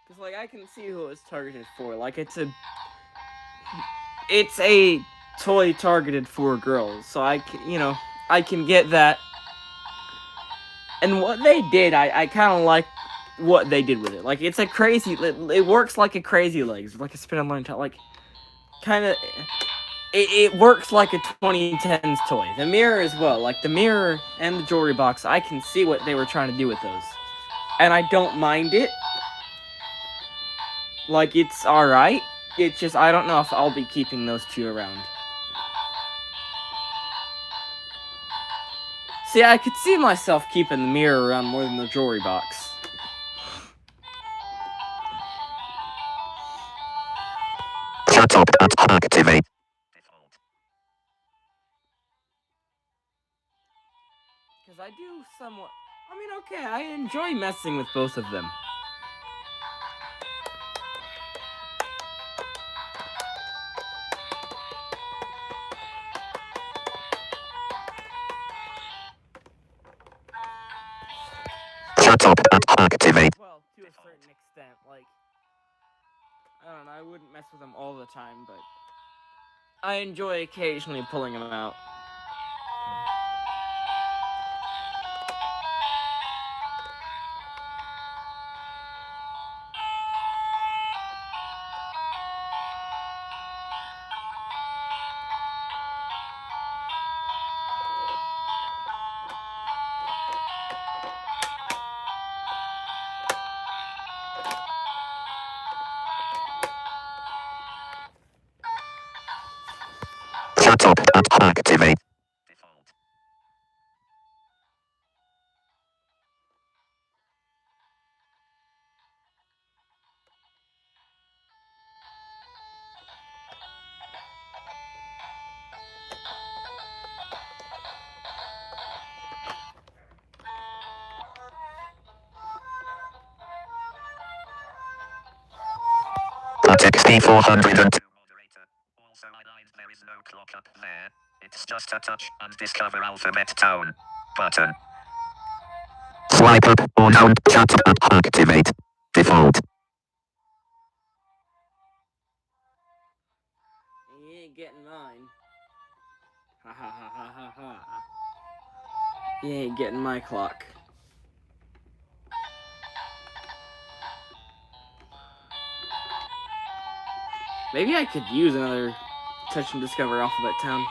Cause like I can see who it's targeted for. Like it's a toy targeted for girls. So I can get that. And what they did, I kind of like what they did with it. Like it's a crazy. It works like a Crazy Legs, like a spin-on-line top. Like kind of. It works like a 2010s toy. The mirror as well. Like the mirror and the jewelry box, I can see what they were trying to do with those. And I don't mind it. Like, it's alright. It's just, I don't know if I'll be keeping those two around. See, I could see myself keeping the mirror around more than the jewelry box. Chat up. Activate. Because I do somewhat... I mean, okay, I enjoy messing with both of them. Chat up. Activate. Well, to a certain extent, like... I don't know, I wouldn't mess with them all the time, but... I enjoy occasionally pulling them out. Chat up. Activate. Default. XP 402 moderator. Also highlights there is no clock up there. It's just a touch and discover alphabet tone. Button. Swipe up or down. Chat up. Activate. Default. You ain't getting mine. Ha ha ha ha ha ha. You ain't getting my clock. Maybe I could use another touch and discover alphabet town.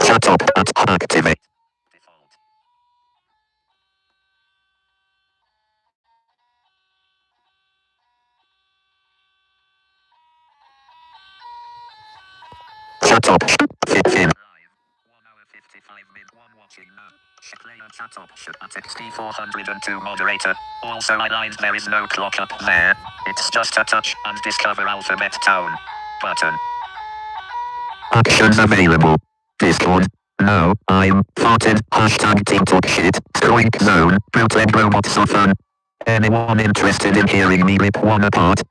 Chat up. Activate. Default. Chat up. Fit fin. 1 hour 55 minutes. 1 watching now. Player chat up. At XP 402 moderator. Also highlights there is no clock up there. It's just a touch and discover alphabet tone. Button. Actions available. Discord. No, I'm farted. Hashtag team talk shit. Scoink zone. Bootleg robots are fun. Anyone interested in hearing me rip one apart?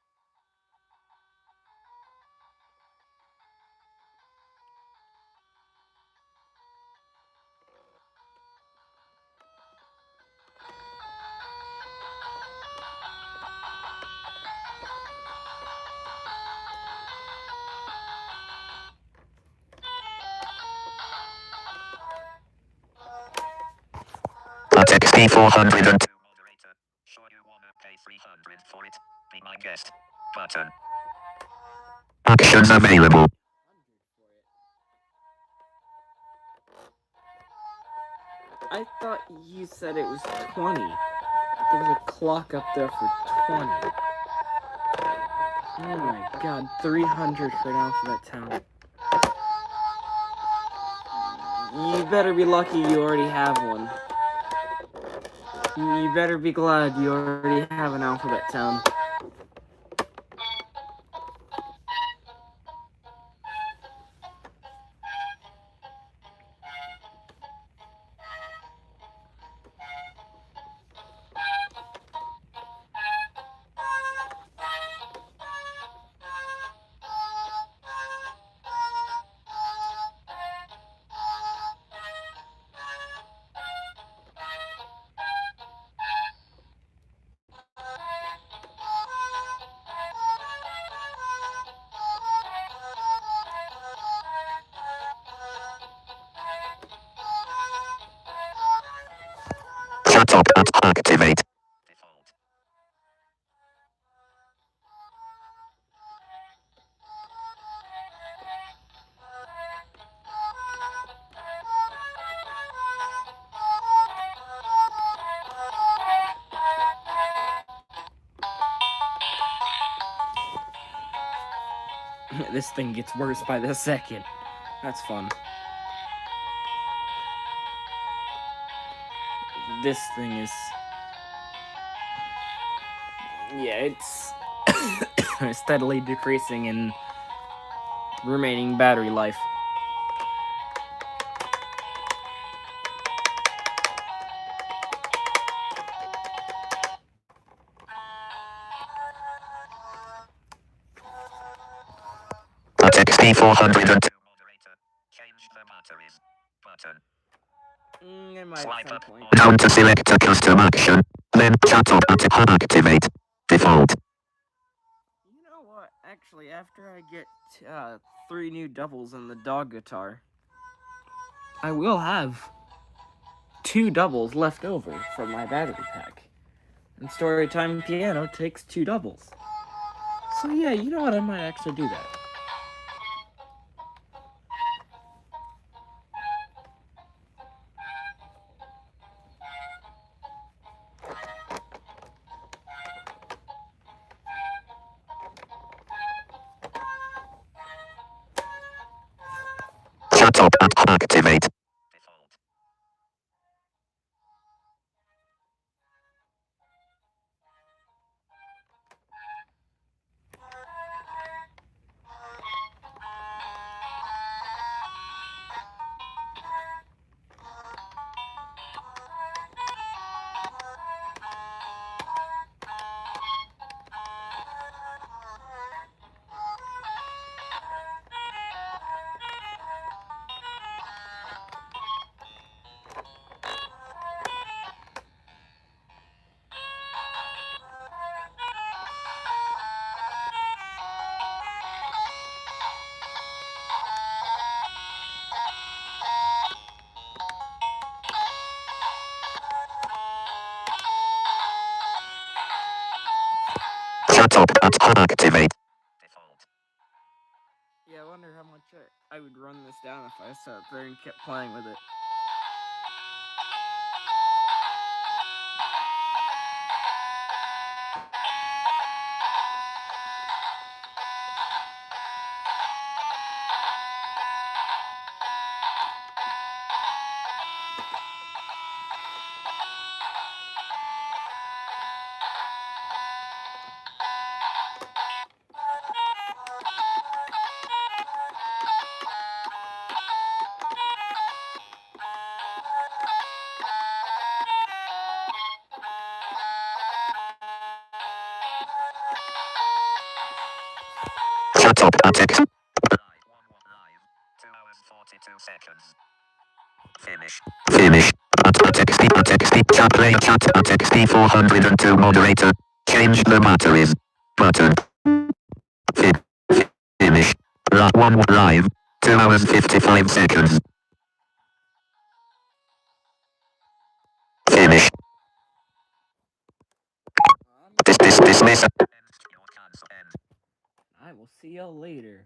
At XP402 moderator. Sure you wanna pay 300 for it? Be my guest. Button. Actions available. I thought you said it was 20. There was a clock up there for 20. Oh my god, 300 for an Alphabet Town. You better be lucky you already have one. You better be glad you already have an Alphabet Town. Shut up and activate. Default. This thing gets worse by the second. That's fun. This thing is... yeah, it's steadily decreasing in remaining battery life. At XP402 moderator. Change the batteries. Button. I might Swipe at some up point. or down to select a custom action. Then chat up and activate. Default. You know what? Actually, after I get 3 new doubles in the dog guitar, I will have 2 doubles left over from my battery pack. And Storytime Piano takes 2 doubles. So yeah, you know what? I might actually do that. Shut up and activate. Default. Shut up and activate. Default. Yeah, I wonder how much I would run this down if I sat there and kept playing with it. top text. Live 2 hours 42 seconds. Finish. Finish. Text. Chat play chat. Text 402 moderator. Change the batteries. Button. Finish. Live 2 hours 55 seconds. Finish. Dismiss. I will see y'all later.